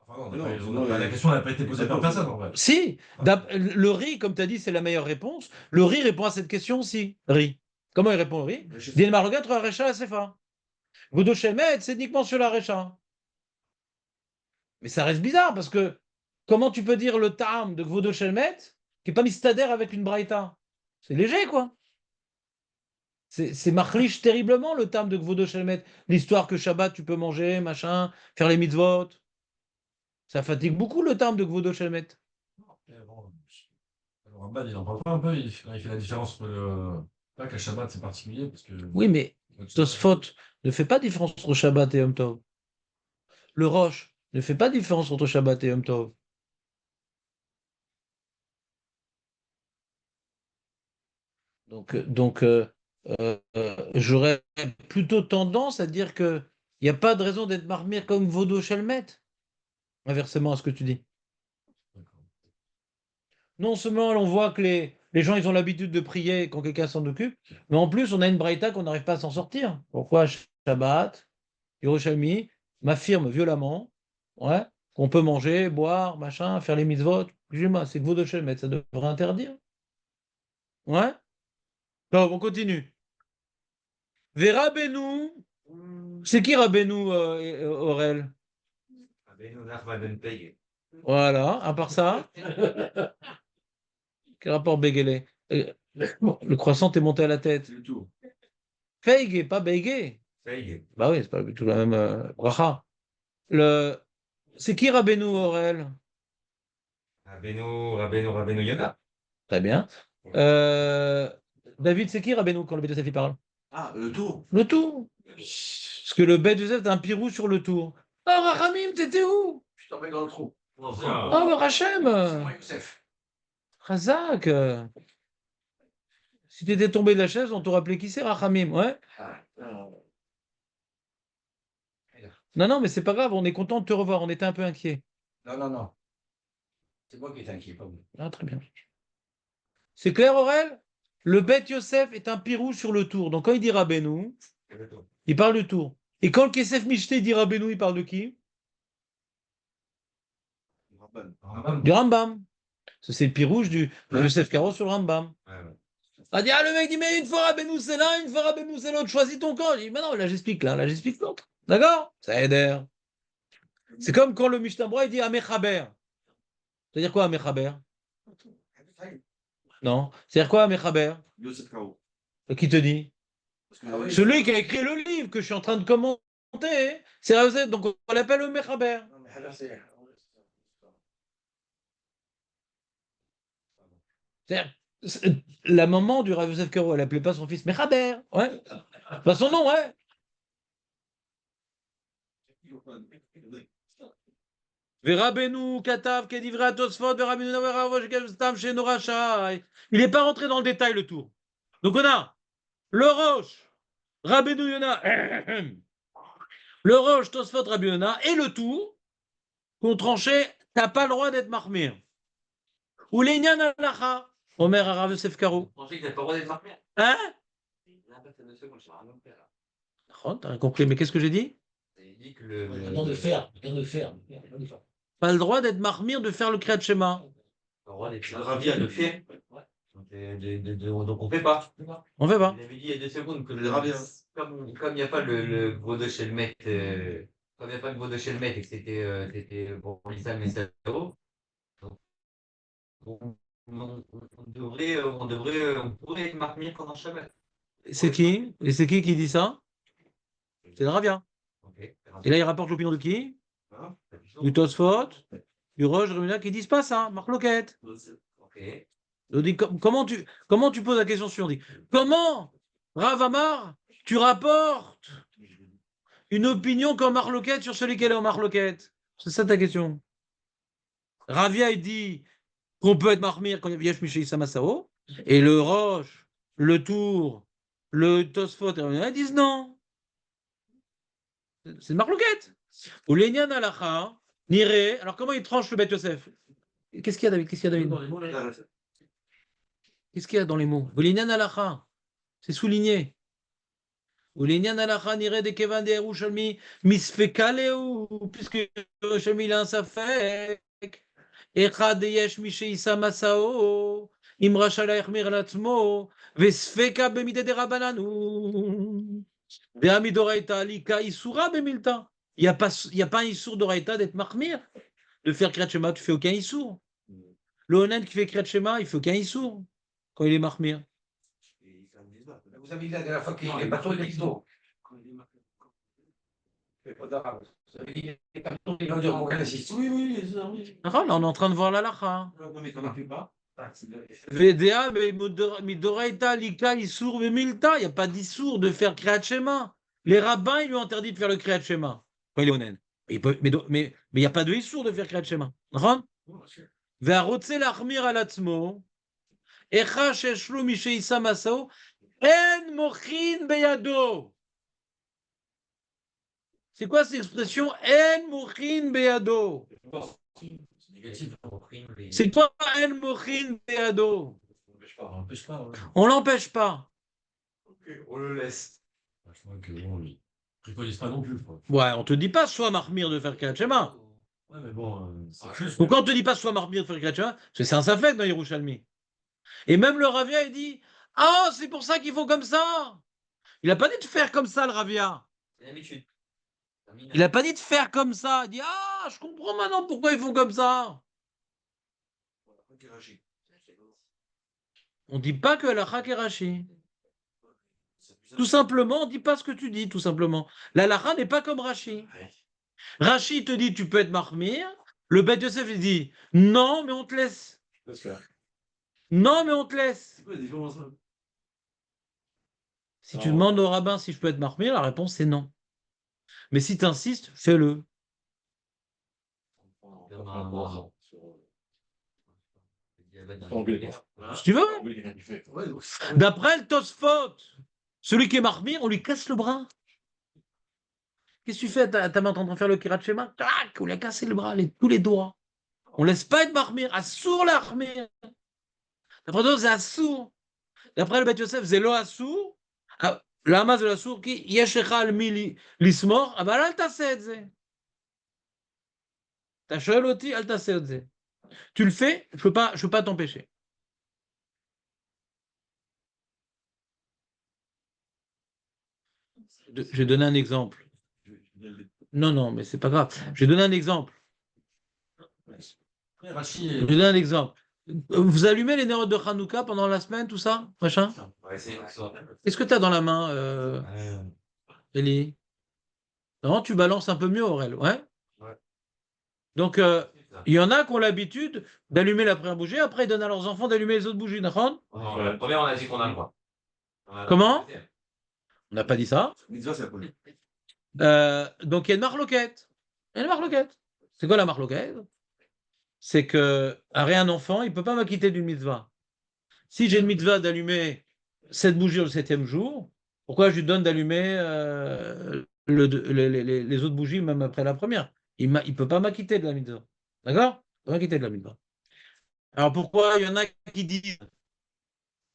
Enfin, Non, la question n'a pas été posée par personne, en vrai. Si, le riz, comme tu as dit, c'est la meilleure réponse. Le riz répond à cette question aussi. Riz. Comment il répond le riz? Din Marogat, Recha, Sefa. Vodo Shemet, c'est uniquement sur la Recha. Mais ça reste bizarre parce que comment tu peux dire le Ta'am de Gvodo Shemet qui n'est pas mistadère avec une Braïta? C'est léger, quoi. C'est marliche terriblement le Ta'am de Gvodo Shemet. L'histoire que Shabbat, tu peux manger, machin, faire les mitzvot. Ça fatigue beaucoup le Ta'am de Gvodo Shemet. Et bon, le Ramban, il en parle pas un peu, il fait la différence entre le. Pas qu'à Shabbat, c'est particulier, parce que. Oui, mais Tosfot ne fait pas différence entre Shabbat et Yom Tov. Le Roche ne fait pas différence entre Shabbat et Yom Tov. Donc, j'aurais plutôt tendance à dire qu'il n'y a pas de raison d'être marmire comme Vodo Shelmet, inversement à ce que tu dis. Non seulement on voit que les gens ils ont l'habitude de prier quand quelqu'un s'en occupe, mais en plus on a une braïta qu'on n'arrive pas à s'en sortir. Pourquoi Shabbat, Yerushalmi m'affirme violemment, ouais, qu'on peut manger, boire, machin, faire les mitzvot. C'est que Vodo Shelmet, ça devrait interdire. Ouais. Donc, on continue. Vera Benou. C'est qui Rabbeinu, Aurel? Rabbeinu Nachman ben Peg. Voilà, à part ça, quel rapport Béguélé? Le croissant est monté à la tête. Le tout. Feige, pas Bégué. Peg. Bah oui, c'est pas du tout la même bracha. Le... C'est qui Rabbeinu, Aurel? Rabbeinu Yonah. Très bien. Euh, David, c'est qui Rabbeinu quand le Beth Yosef il parle? Ah, le tout. Le tour. Parce que le Beth Yosef a un pirou sur le tour. Oh, Rachamim, t'étais où? Je suis tombé dans le trou. Oh, bah, Rachem. C'est moi, Youssef. Razak. Si t'étais tombé de la chaise, on t'aurait appelé qui c'est, Rachamim, ouais? Ah, Non, non, mais c'est pas grave, on est content de te revoir, on était un peu inquiets. non, non, non. C'est moi qui est inquiet, pas vous. Ah, très bien. C'est clair, Aurel? Le Beth Yosef est un pirou sur le tour. Donc quand il dit Rabbeinu, il parle du tour. Et quand le Kesef Mishté dit Rabbeinu, il parle de qui? Rabban. Du Rambam. Ça, c'est le pirouge du Yosef Karo sur le Rambam. Ah, le mec dit, mais une fois Rabbeinu c'est l'un, une fois Rabbeinu c'est l'autre, choisis ton camp. Je dis, mais non, là j'explique l'un, là j'explique l'autre. D'accord? Ça aide. C'est comme quand le Mishnah Brura, il dit Amechaber. C'est-à-dire quoi Amechaber? Non. C'est-à-dire quoi Amechaber? Youssef Kao. Qui te dit? Parce que, Celui qui a écrit le livre que je suis en train de commenter, c'est Rav Yosef, donc on l'appelle le Mechaber. Non, mais alors, c'est- C'est-à-dire, la maman du Rav Yosef Karo, elle appelait pas son fils Mechaber. Ouais. Pas son nom, ouais. Verabenu, Katav, Kedivra, Tosfot, Verabenu, Stam, Shenora, Shai. Il n'est pas rentré dans le détail le tour. Donc on a le Roche, Rabbeinu Yona, le Roche, Tosfot, Rabbeinu Yona, et le tour qu'on tranchait, t'as pas le droit d'être marmir. Ou l'Einyan Alacha, Omer Arav Yosef Karo. Je pensais que t'avais pas le droit d'être marqué. Hein? Là, t'as 2 secondes, je rien faire, là. Oh, t'as rien compris, mais qu'est-ce que j'ai dit? Il dit que le. Rien de faire. Rien de faire. Pas le droit d'être marmir de faire le Kriyat Shema. Le roi des ravis à le faire. Donc on fait pas. On fait pas. Il avait dit il y a 2 secondes que Le rabbin. comme il n'y a pas le gros de chez le maître, comme il n'y a pas le gros de chez le maître et que c'était pour Lisa Messaro, on pourrait être marmire pendant Shabbat. C'est qui? Et c'est qui dit ça? C'est le Ravia. Ok. Et là, il rapporte l'opinion de qui? Hein? Du Tosfot, du Roche, Rumina, qui disent pas ça, Marloquette. Ok. On dit, comment tu poses la question suivante? On dit, comment, Rav Amar, tu rapportes une opinion comme Marloquette sur celui qui est en Marloquette? C'est ça ta question. Ravia, il dit qu'on peut être marmir quand il y a Yesh Mishé Samasao, et le Roche, le Tour, le Tosfot, ils disent non. C'est une Marloquette. Ou l'Enyan Alacha, Niré. Alors comment il tranche le Beth Yosef? Qu'est-ce qu'il y a, David? Qu'est-ce qu'il y a, David? Qu'est-ce qu'il y a dans les mots? Ou l'Enyan Alacha. C'est souligné. ולעניין הלכה נראה דכיוון דירושלמי מספקה להו, puisque ירושלמי il a un ספק, אחד יש מי שיישא מסעו, אם רשאי להחמיר על עצמו, וספקה במידי דרבנן הוא. דאמידורייתא ליקה איסורה במילתא. Il n'y a pas un issour d'oraïta d'être mahmir. De faire Kriyat Shema, tu fais aucun issour. Le Onen qui fait Kriyat Shema, il fait aucun issour quand il est mahmir. Vous avez dit la dernière fois qu'il n'est pas trop d'exdo. Oui, oui, Ah, là, on est en train de voir la lacha. non, mais t'en as plus pas. VDA, midoraïta lika issour vemilta. Il n'y a pas d'issour de faire Kriyat Shema. Les rabbins, ils lui ont interdit de faire le Kriyat Shema quand il est Onen. Mais il n'y a pas de issour de faire Kriyat Shema. והרוצה להחמיר על עצמו, איכה שיש לו מי שיישא מסעו, אין מוחין בידו. C'est quoi cette expression? En mochin beyado. C'est négatif. C'est quoi en mochin beyado? On l'empêche pas. On l'empêche pas. On le laisse. Franchement, que bon, il préconise pas non plus. Quoi. Ouais, on te dit pas sois marmire de faire Kriyat Shema. Ouais, mais bon, c'est juste. Pourquoi on te dit pas sois marmire de faire Kriyat Shema? Parce que c'est un safek dans Yerushalmi. Et même le Ravia, il dit ah, c'est pour ça qu'il faut comme ça. Il a pas dit de faire comme ça, le Ravia. C'est l'habitude. Il n'a pas dit de faire comme ça. Il dit ah, je comprends maintenant pourquoi ils font comme ça. On ne dit pas que la halakha est Rashi. Tout simplement, on ne dit pas ce que tu dis, tout simplement. La halakha n'est pas comme Rashi. Rashi te dit tu peux être marmir. Le Beth Yosef il dit non, mais on te laisse. Non, mais on te laisse. Si tu demandes au rabbin si je peux être marmir, la réponse c'est non. Mais si tu insistes, fais-le. Si tu veux. D'après le Tosfot, celui qui est marmire, on lui casse le bras. Qu'est-ce que tu fais? Ta main en train de faire le Kriyat Shema? Tac, on lui a cassé le bras, tous les doigts. On ne laisse pas être marmire. Assour la marmire. D'après toi, c'est assour. D'après le Beth Yosef, c'est lo assour. למה זה לא אסור? כי יש לך על מי לסמוך, אבל אל תעשה את זה. אתה שואל אותי, אל תעשה את זה. Tu le fais, je peux pas t'empêcher. Je vais donner un exemple. Non, mais c'est pas grave. Je vais donner un exemple. Je vais donner un exemple. Vous allumez les nérodes de Hanouka pendant la semaine, tout ça, machin? Qu'est-ce que tu as dans la main, Elie? Non, tu balances un peu mieux, Aurel, ouais? Donc, il y en a qui ont l'habitude d'allumer la première bougie, après ils donnent à leurs enfants d'allumer les autres bougies, d'accord? Non, la première, on a dit qu'on a le droit. Comment? On n'a pas dit ça. Mitzvah, c'est la police. Donc, il y a une marloquette. Il y a une marloquette. C'est quoi la marloquette? C'est que un enfant, il ne peut pas m'acquitter d'une mitzvah. Si j'ai une mitzvah d'allumer cette bougie le 7e jour, pourquoi je lui donne d'allumer les autres bougies même après la première? Il ne peut pas m'acquitter de la mitzvah. D'accord? Il peut m'acquitter de la mitzvah. Alors pourquoi il y en a qui disent,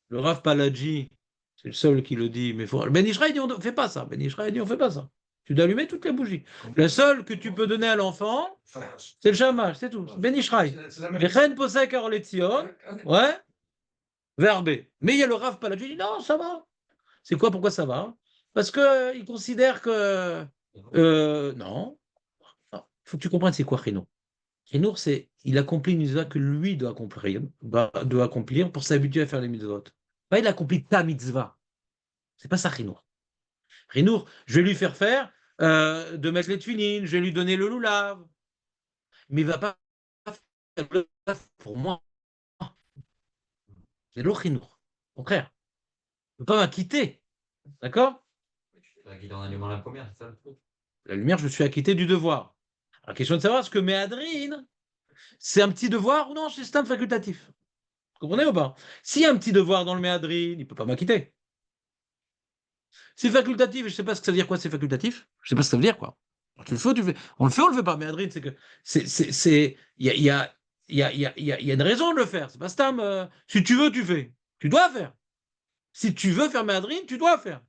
le Rav Paladji, c'est le seul qui le dit, mais faut... Ben Ishraï dit on ne fait pas ça. Ben Ishraï dit on ne fait pas ça. Tu dois allumer toutes les bougies. Le seul que tu peux donner à l'enfant, c'est le shamash, c'est tout. Ben Ishraï. Vechen posek aroletzion, ouais, verbé. Mais il y a le Rav Paladji qui dit non, ça va. C'est quoi, pourquoi ça va? Parce qu'il considère que. Non. Il faut que tu comprennes c'est quoi Chinour. Chinour, c'est il accomplit une mitzvah que lui doit accomplir pour s'habituer à faire les mitzvot. Pas il accomplit ta mitzvah. C'est pas ça Chinour. Chinour, je vais lui faire de mettre les tefilines, je vais lui donner le loulav. Mais il ne va pas faire le loulav pour moi. C'est l'autre Chinour. Au contraire. Il ne peut pas m'acquitter. D'accord? Tu t'es acquitté en allumant la première, c'est ça le truc? La lumière, je me suis acquitté du devoir. Alors, question de savoir, est-ce que Méadrine, c'est un petit devoir ou non, c'est système facultatif? Vous comprenez ou pas? S'il y a un petit devoir dans le Méadrine, il ne peut pas m'acquitter. C'est facultatif, et je ne sais pas ce que ça veut dire quoi, c'est facultatif. Je ne sais pas ce que ça veut dire quoi. Alors, tu le fais, tu le fais. On le fait, on le fait pas. Méadrine, c'est que il y a une raison de le faire. C'est pas Stam. Si tu veux, tu fais. Tu dois faire. Si tu veux faire Méadrine, tu dois faire.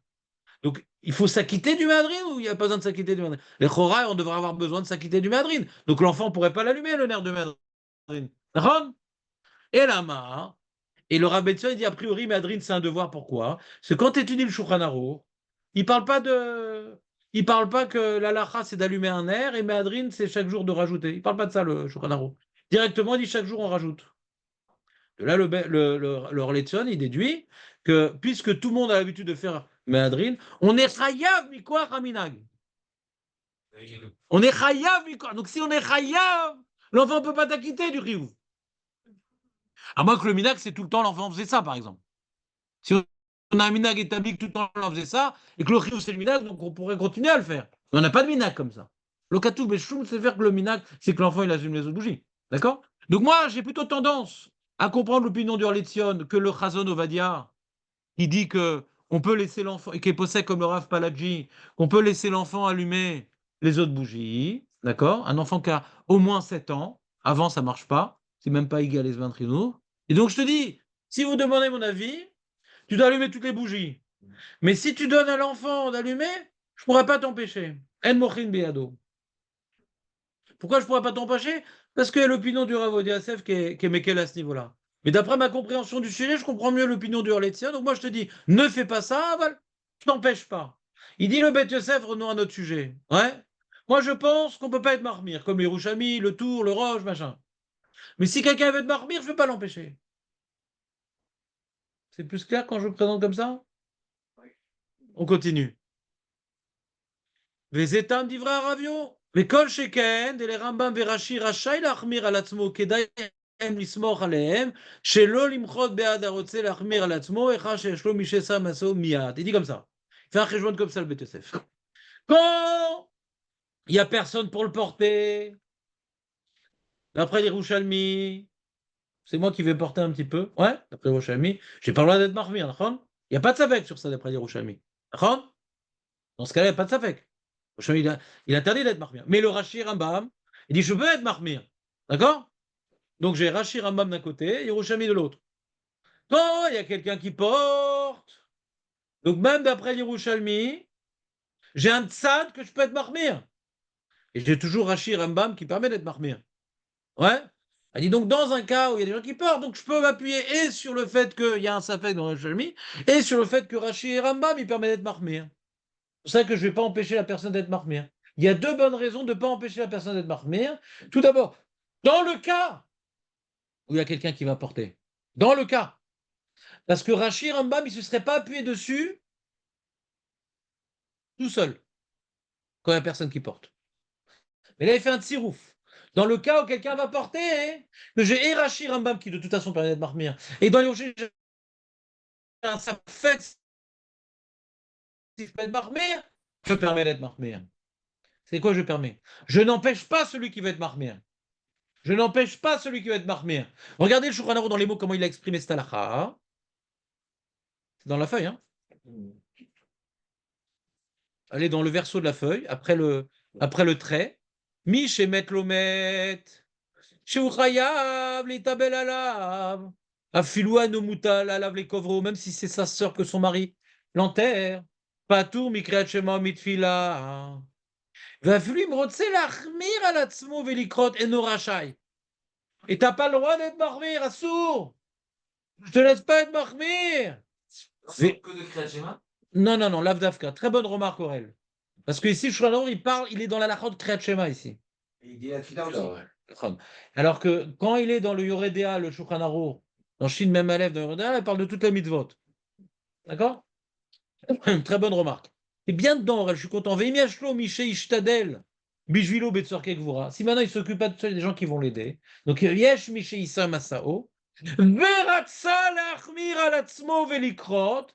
Donc, il faut s'acquitter du Méhadrin ou il n'y a pas besoin de s'acquitter du Méhadrin? Les Choraï, on devrait avoir besoin de s'acquitter du Méhadrin. Donc l'enfant ne pourrait pas l'allumer, le nerf de Méhadrin. D'accord? Et là, et le Rav Betzion, il dit a priori, Méhadrin, c'est un devoir. Pourquoi? Parce que quand tu étudies le Shulchan Aruch, il parle pas de. Il parle pas que l'alacha, c'est d'allumer un nerf et Méhadrin, c'est chaque jour de rajouter. Il parle pas de ça, le Shulchan Aruch. Directement, il dit chaque jour, on rajoute. De là, le Rav Betzion, il déduit que puisque tout le monde a l'habitude de faire Méhadrin, on est chayav mikwa raminag. On est chayav mikwa. Donc si on est chayav, l'enfant ne peut pas t'acquitter du riou. À moins que le minag, c'est tout le temps l'enfant faisait ça, par exemple. Si on a un minag établi que tout le temps l'enfant faisait ça, et que le riou c'est le minag, donc on pourrait continuer à le faire. Mais on n'a pas de minag comme ça. Le katou beshoum, c'est faire que le minag, c'est que l'enfant il assume les autres bougies. D'accord? Donc moi, j'ai plutôt tendance à comprendre l'opinion du Orletzion que le Chazon Ovadia, qui dit que on peut laisser l'enfant, et qui est possède comme le Rav Paladji, qu'on peut laisser l'enfant allumer les autres bougies. D'accord? Un enfant qui a au moins 7 ans, avant ça marche pas, c'est même pas égal les 20 trinours. Et donc je te dis, si vous demandez mon avis, tu dois allumer toutes les bougies. Mais si tu donnes à l'enfant d'allumer, je ne pourrais pas t'empêcher. En mochin beado. Pourquoi je ne pourrais pas t'empêcher? Parce qu'il y a l'opinion du Rav Odiasef qui est méquelle à ce niveau-là. Mais d'après ma compréhension du sujet, je comprends mieux l'opinion du Horletzia. Donc moi je te dis, ne fais pas ça, Aval, je t'empêche pas. Il dit le Beth Yosef, revenons à notre sujet. Ouais. Moi je pense qu'on ne peut pas être marmire, comme les Rouchami, le Tour, le Roche, machin. Mais si quelqu'un veut être marmire, je ne vais pas l'empêcher. C'est plus clair quand je le présente comme ça? On continue. Vezetam d'Ivra Ravio. וכל שכן, דלרמב"ם ורש"י רשאי להחמיר על עצמו, כדאי להם לסמוך עליהם, שלא למחות בעד הרוצה להחמיר על עצמו, היכן שיש לו מי ששם עשו מיד. Il dit comme ça. Il fait un חשבון comme ça, le Beth Yosef. Quand il n'y a personne pour le porter, d'après les Rouchalmi, c'est moi qui vais porter un petit peu, ouais, d'après les Rouchalmi, j'ai pas le droit d'être marmir, d'accord? Il n'y a pas de savek sur ça, d'après les Rouchalmi. D'accord? Dans ce cas-là, il n'y a pas de savek. Il interdit d'être marmir. Mais le Rashi Rambam, il dit je peux être marmir. D'accord? Donc j'ai Rashi Rambam d'un côté et Yerushalmi de l'autre. Quand il y a quelqu'un qui porte, donc même d'après Yerushalmi, j'ai un tzad que je peux être marmir. Et j'ai toujours Rashi Rambam qui permet d'être marmir. Ouais? Elle dit donc dans un cas où il y a des gens qui portent, donc je peux m'appuyer et sur le fait qu'il y a un safek dans Yerushalmi et sur le fait que Rashi Rambam il permet d'être marmir. C'est pour ça que je ne vais pas empêcher la personne d'être marmire. Il y a deux bonnes raisons de ne pas empêcher la personne d'être marmire. Tout d'abord, dans le cas où il y a quelqu'un qui va porter. Dans le cas. Parce que Rashi Rambam, il ne se serait pas appuyé dessus tout seul, quand il n'y a personne qui porte. Mais là, il fait un tsirouf. Dans le cas où quelqu'un va porter, que j'ai Rashi Rambam qui de toute façon permet d'être marmire. Et dans les rochers, ça fait si je peux être marmire, je permets d'être marmire. C'est quoi je permets? Je n'empêche pas celui qui veut être marmire. Je n'empêche pas celui qui va être marmire. Regardez le Shulchan Aruch dans les mots, comment il a exprimé cette halakha. C'est dans la feuille, hein. Allez dans le verso de la feuille, après le trait. Mi shemet lomet, sheuchayav litabel alav, afilou anomutal alav les kovro, même si c'est sa sœur que son mari l'enterre. Patour mikreat shema mitfila. ואפילו אם רוצה להחמיר על עצמו ולקרות אינו רשאי. Et t'as pas le droit d'être marmire, assour. Je te laisse pas être marmire. Que de Kriyat Shema? Non, non, non, l'Avdavka. Très bonne remarque, Aurel. Parce que ici, Shulchan il est dans la lacha de Kriyat Shema ici. Et il dit la Tfila aussi. Alors que quand il est dans le Yoredea, le Shulchan Aruch, dans Shin Mem Aleph, dans Yoredea, il parle de toutes les mitzvot. D'accord? Très bonne remarque. C'est bien dedans, Aurel, je suis content. Veimiashlo, Miché, Ishtadel. Bijvilo Betsorke Gvura. Si maintenant il s'occupe pas de ça, il y a des gens qui vont l'aider. Donc, Yesh Miché Issa Masao. Veratsa Lachmir Alatzmo Velikrot.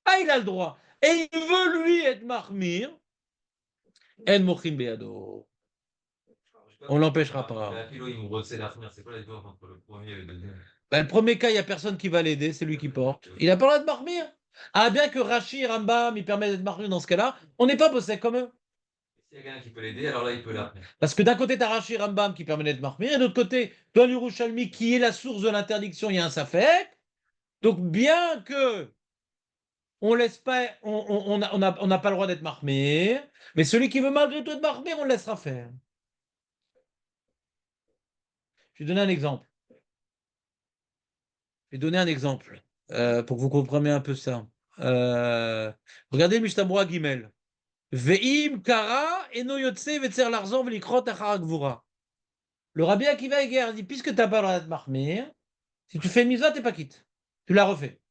Ah, il a le droit. Et il veut lui être marmir. En Mochim Beado. On l'empêchera pas. C'est quoi la différence entre le premier et le deuxième? Ben, le premier cas, il n'y a personne qui va l'aider, c'est lui qui porte. Il n'a pas le droit de marmir. Ah, bien que Rashi, Rambam, il permet d'être marmir dans ce cas-là, on n'est pas bossé comme eux. S'il y a quelqu'un qui peut l'aider, alors là, il peut là. Parce que d'un côté, tu as Rashi Rambam qui permet d'être marmir, et de l'autre côté, tu as l'Yerushalmi qui est la source de l'interdiction, il y a un safek. Donc, bien que on laisse pas, on n'a pas le droit d'être marmé, mais celui qui veut malgré tout être marmé, on le laissera faire. Je vais donner un exemple. Pour que vous compreniez un peu ça. Regardez le Mishnah Gimel. Ve'im kara eno yotse ve'tzer larzon ve'likrot achar gvura. Le Rabbi Akiva Eger dit, puisque tu n'as pas le droit d'être marmé, si tu fais une mitzvah, tu n'es pas quitte. Tu la refais.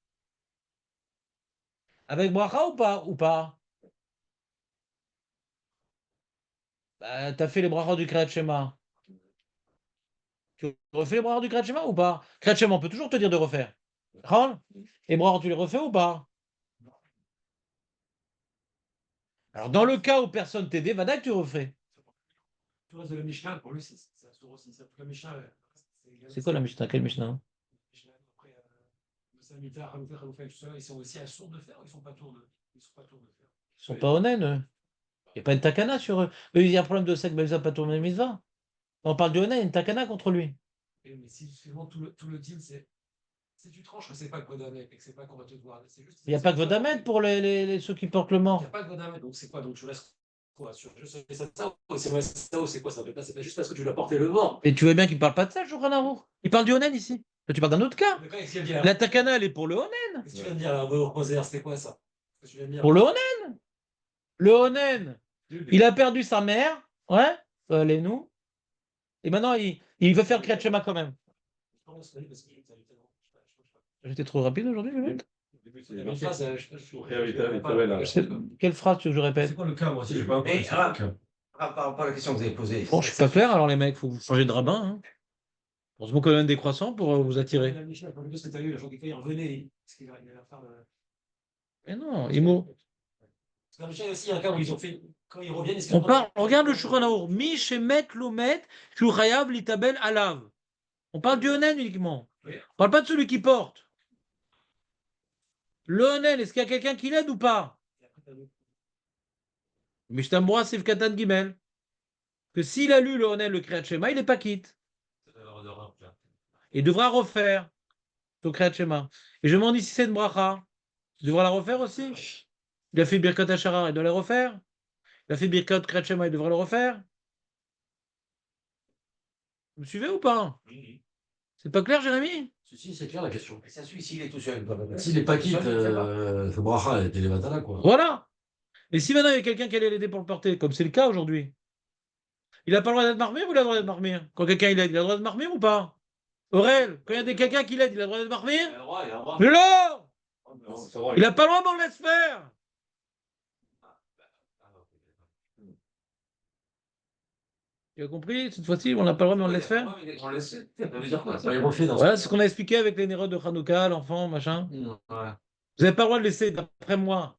Avec bracha ou pas? Bah, tu as fait les brachas du Kriyat Shema. Tu refais les brachas du Kriyat Shema ou pas? Kriyat Shema, on peut toujours te dire de refaire. Rol. Et brachas, tu les refais ou pas? Alors, dans le cas où personne t'aidait, Vadak, tu refais. Tout le reste de la Mishnah, pour lui, c'est un sourd aussi. La Mishnah, C'est quoi la Mishnah? Quelle Mishnah? Après, Samita, Hanouka, Hanouka, tout ça, ils sont aussi à sourd de fer ou ils sont pas tours de fer? Ils sont pas honnêtes, eux. Il n'y a pas une takana sur eux. Eux, il y a un problème de sec, mais ils n'ont pas tourné le mitzvah. On parle de honnête, il y a une takana contre lui. Mais si finalement tout le deal, c'est si tu tranches que c'est pas que Vodamet et que c'est pas qu'on va te voir, c'est juste. Il n'y a pas que Vodamet pour ceux qui portent le Il n'y mort. a pas de Vodamet, donc c'est quoi? Donc tu laisses quoi? Sur juste ça, c'est quoi? Ça fait pas, c'est pas juste parce que tu l'as porté le vent. Et tu veux bien qu'il ne parle pas de ça, Shulchan Aruch. Il parle du Onen ici. Là, tu parles d'un autre cas. La takana, elle est pour le Onen. Qu'est-ce que tu viens de dire là, au Roser, c'était quoi ça? Qu'est-ce que tu viens de dire? Pour le Onen. Le Onen. Il a perdu sa mère. Ouais. Les nous. Et maintenant, il veut faire Kriyat Shema quand même. J'étais trop rapide aujourd'hui, le mec. Quelle phrase tu veux que je répète? C'est quoi le cas, moi aussi, j'ai pas Mais, compris. par rapport à la question que vous avez posée. Bon, je suis pas clair, alors les mecs, faut vous changer de rabbin. Hein. Heureusement qu'on donne des croissants pour vous attirer. La Mishnah, pour lui, ce que tu as eu, le jour qu'il revenait, parce qu'il allait faire le. Mais non, Imo. Parce que la Mishnah, aussi, il y a un cas où ils ont fait. Quand ils reviennent, On parle, regarde le Shulchan Aruch. Mi shemet lomet shu chayav litabel alav. On parle du Onen uniquement. Oui. On parle pas de celui qui porte. Le Onen, est-ce qu'il y a quelqu'un qui l'aide ou pas? Mishnah Sif Katan Gimel. Que s'il a lu le Onen, le Kriyat Shema, il n'est pas quitte. Il devra refaire le Kriyat Shema. Et je me demande si c'est une bracha. Il devra la refaire aussi. Il a fait Birkat Hashara, il doit la refaire. Il a fait Birkat Kriyat Shema, il devra le refaire. Vous me suivez ou pas? C'est pas clair, Jérémy? Si, c'est clair la question. Ça suit s'il est tout seul. S'il n'est pas quitte, ce bracha était les Vatala, quoi. Voilà. Et si maintenant il y a quelqu'un qui allait l'aider pour le porter, comme c'est le cas aujourd'hui, il n'a pas le droit d'être marmire ou il a le droit d'être marmire? Quand quelqu'un il aide, il a le droit d'être marmire ou pas? Aurel, quand il y a quelqu'un qui l'aide, il a le droit d'être marmire? Mais non! Il n'a pas le droit, mais on le laisse faire! Tu as compris? Cette fois-ci, on n'a pas le droit, mais on le laisse faire? On laisse. Ça veut dire quoi? Il refait dans Voilà, c'est ce qu'on a expliqué avec les nérodes de Hanouka, l'enfant, machin. Ouais. Vous n'avez pas le droit de laisser, d'après moi,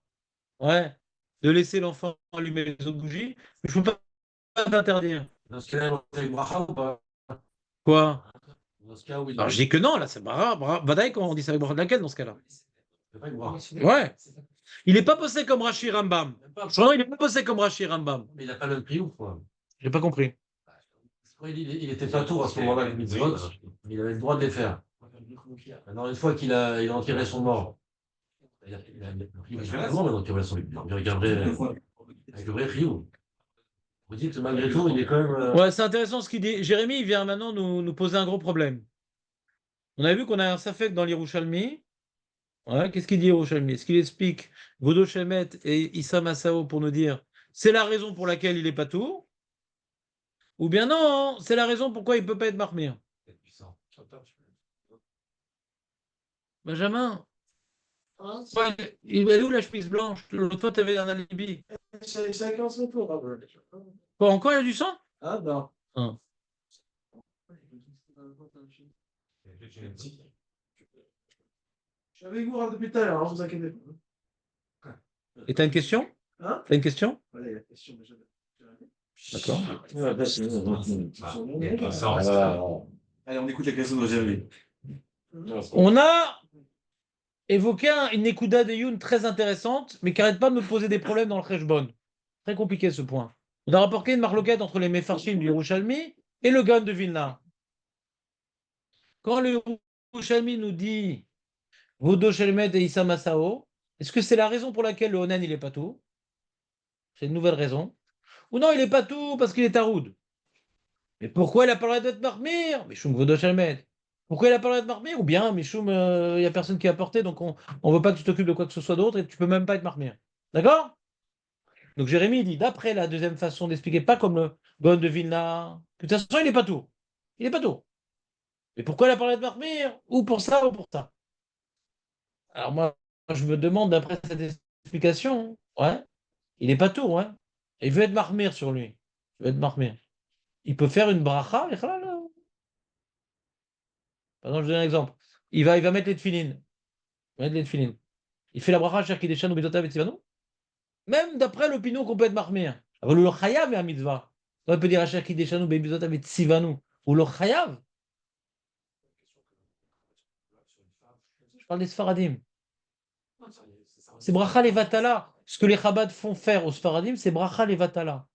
ouais, de laisser l'enfant allumer les autres bougies, mais je ne peux pas t'interdire. Dans ce cas-là, il refait le bracha ou pas? Quoi? Dans ce cas où il Alors je dis que non, là, c'est Badaï, quand on dit ça avec bracha de laquelle dans ce cas-là? fait pas le bracha. Ouais. Il n'est pas posé comme Rashi Rambam. Non, il n'est pas posé comme Rashi Rambam. Mais il n'a pas le prix ou quoi? J'ai pas compris. Il était pas tour à ce moment-là, les mitzvot, mais il avait le droit de les faire. Maintenant, une fois qu'il a enterré son mort, c'est-à-dire qu'il a pris maintenant qu'il regarderait avec le vrai Rio. Vous dites, malgré tout, il est quand même. Ouais, c'est intéressant ce qu'il dit. Jérémy, il vient maintenant nous poser un gros problème. On a vu qu'on a un Safek dans l'Yerushalmi. Ouais, qu'est-ce qu'il dit Yerushalmi? Est-ce qu'il explique Godo Shemet et Issa Masao pour nous dire c'est la raison pour laquelle il n'est pas tout? Ou bien non, c'est la raison pourquoi il ne peut pas être marmire? Benjamin, ouais, il est où la chemise blanche? L'autre fois, tu avais un alibi. Chacun son tour. Quoi, encore il y a du sang? Ah, non. Ah. Je suis avec vous depuis tout à l'heure, ne vous inquiétez pas. Et t'as une question? Hein? T'as une question? Voilà, il y a la question déjà. D'accord. Allez, on écoute la question de Jérémy. On a évoqué une Nekuda de Youn très intéressante, mais qui n'arrête pas de me poser des problèmes dans le Kheshbon. Très compliqué ce point. On a rapporté une marloquette entre les Mefarshim du Yerushalmi et le Gaon de Vilna. Quand le Yerushalmi nous dit Vodo Shelmet et Issa Masao, Est-ce que c'est la raison pour laquelle le Onen, il est pas tout? C'est une nouvelle raison. Ou non, il est pas tout parce qu'il est taroud. Mais pourquoi il a pas le droit d'être marmire? Mishum Kvodo Shalmet. Pourquoi il a pas le droit d'être marmire? Ou bien, Mishum, il n'y a personne qui a porté, donc on ne veut pas que tu t'occupes de quoi que ce soit d'autre et tu peux même pas être marmire. D'accord? Donc Jérémie dit, d'après la deuxième façon d'expliquer, pas comme le Gaon de Vilna, que de toute façon, il n'est pas tout. Il n'est pas tout. Mais pourquoi il a parlé de marmire? Ou pour ça, ou pour ça. Alors moi, je me demande, d'après cette explication, ouais, il n'est pas tout, ouais. Et il veut être marmire sur lui. Il veut être marmire. Il peut faire une bracha, et là. Par exemple, je donne un exemple. Il va mettre les tefilines. Il va mettre les tefilines. Il fait la bracha, cher qui déchane ou bezotav et tzivanu. Même d'après l'opinion qu'on peut être marmire. Alors, le chayav est un mitzvah. On peut dire cher qui déchane ou bezotav et tzivanu. Ou le chayav. Je parle des Sfaradim. C'est bracha levatala. Ce que les Chabad font faire aux Sfaradim, c'est bracha levatala.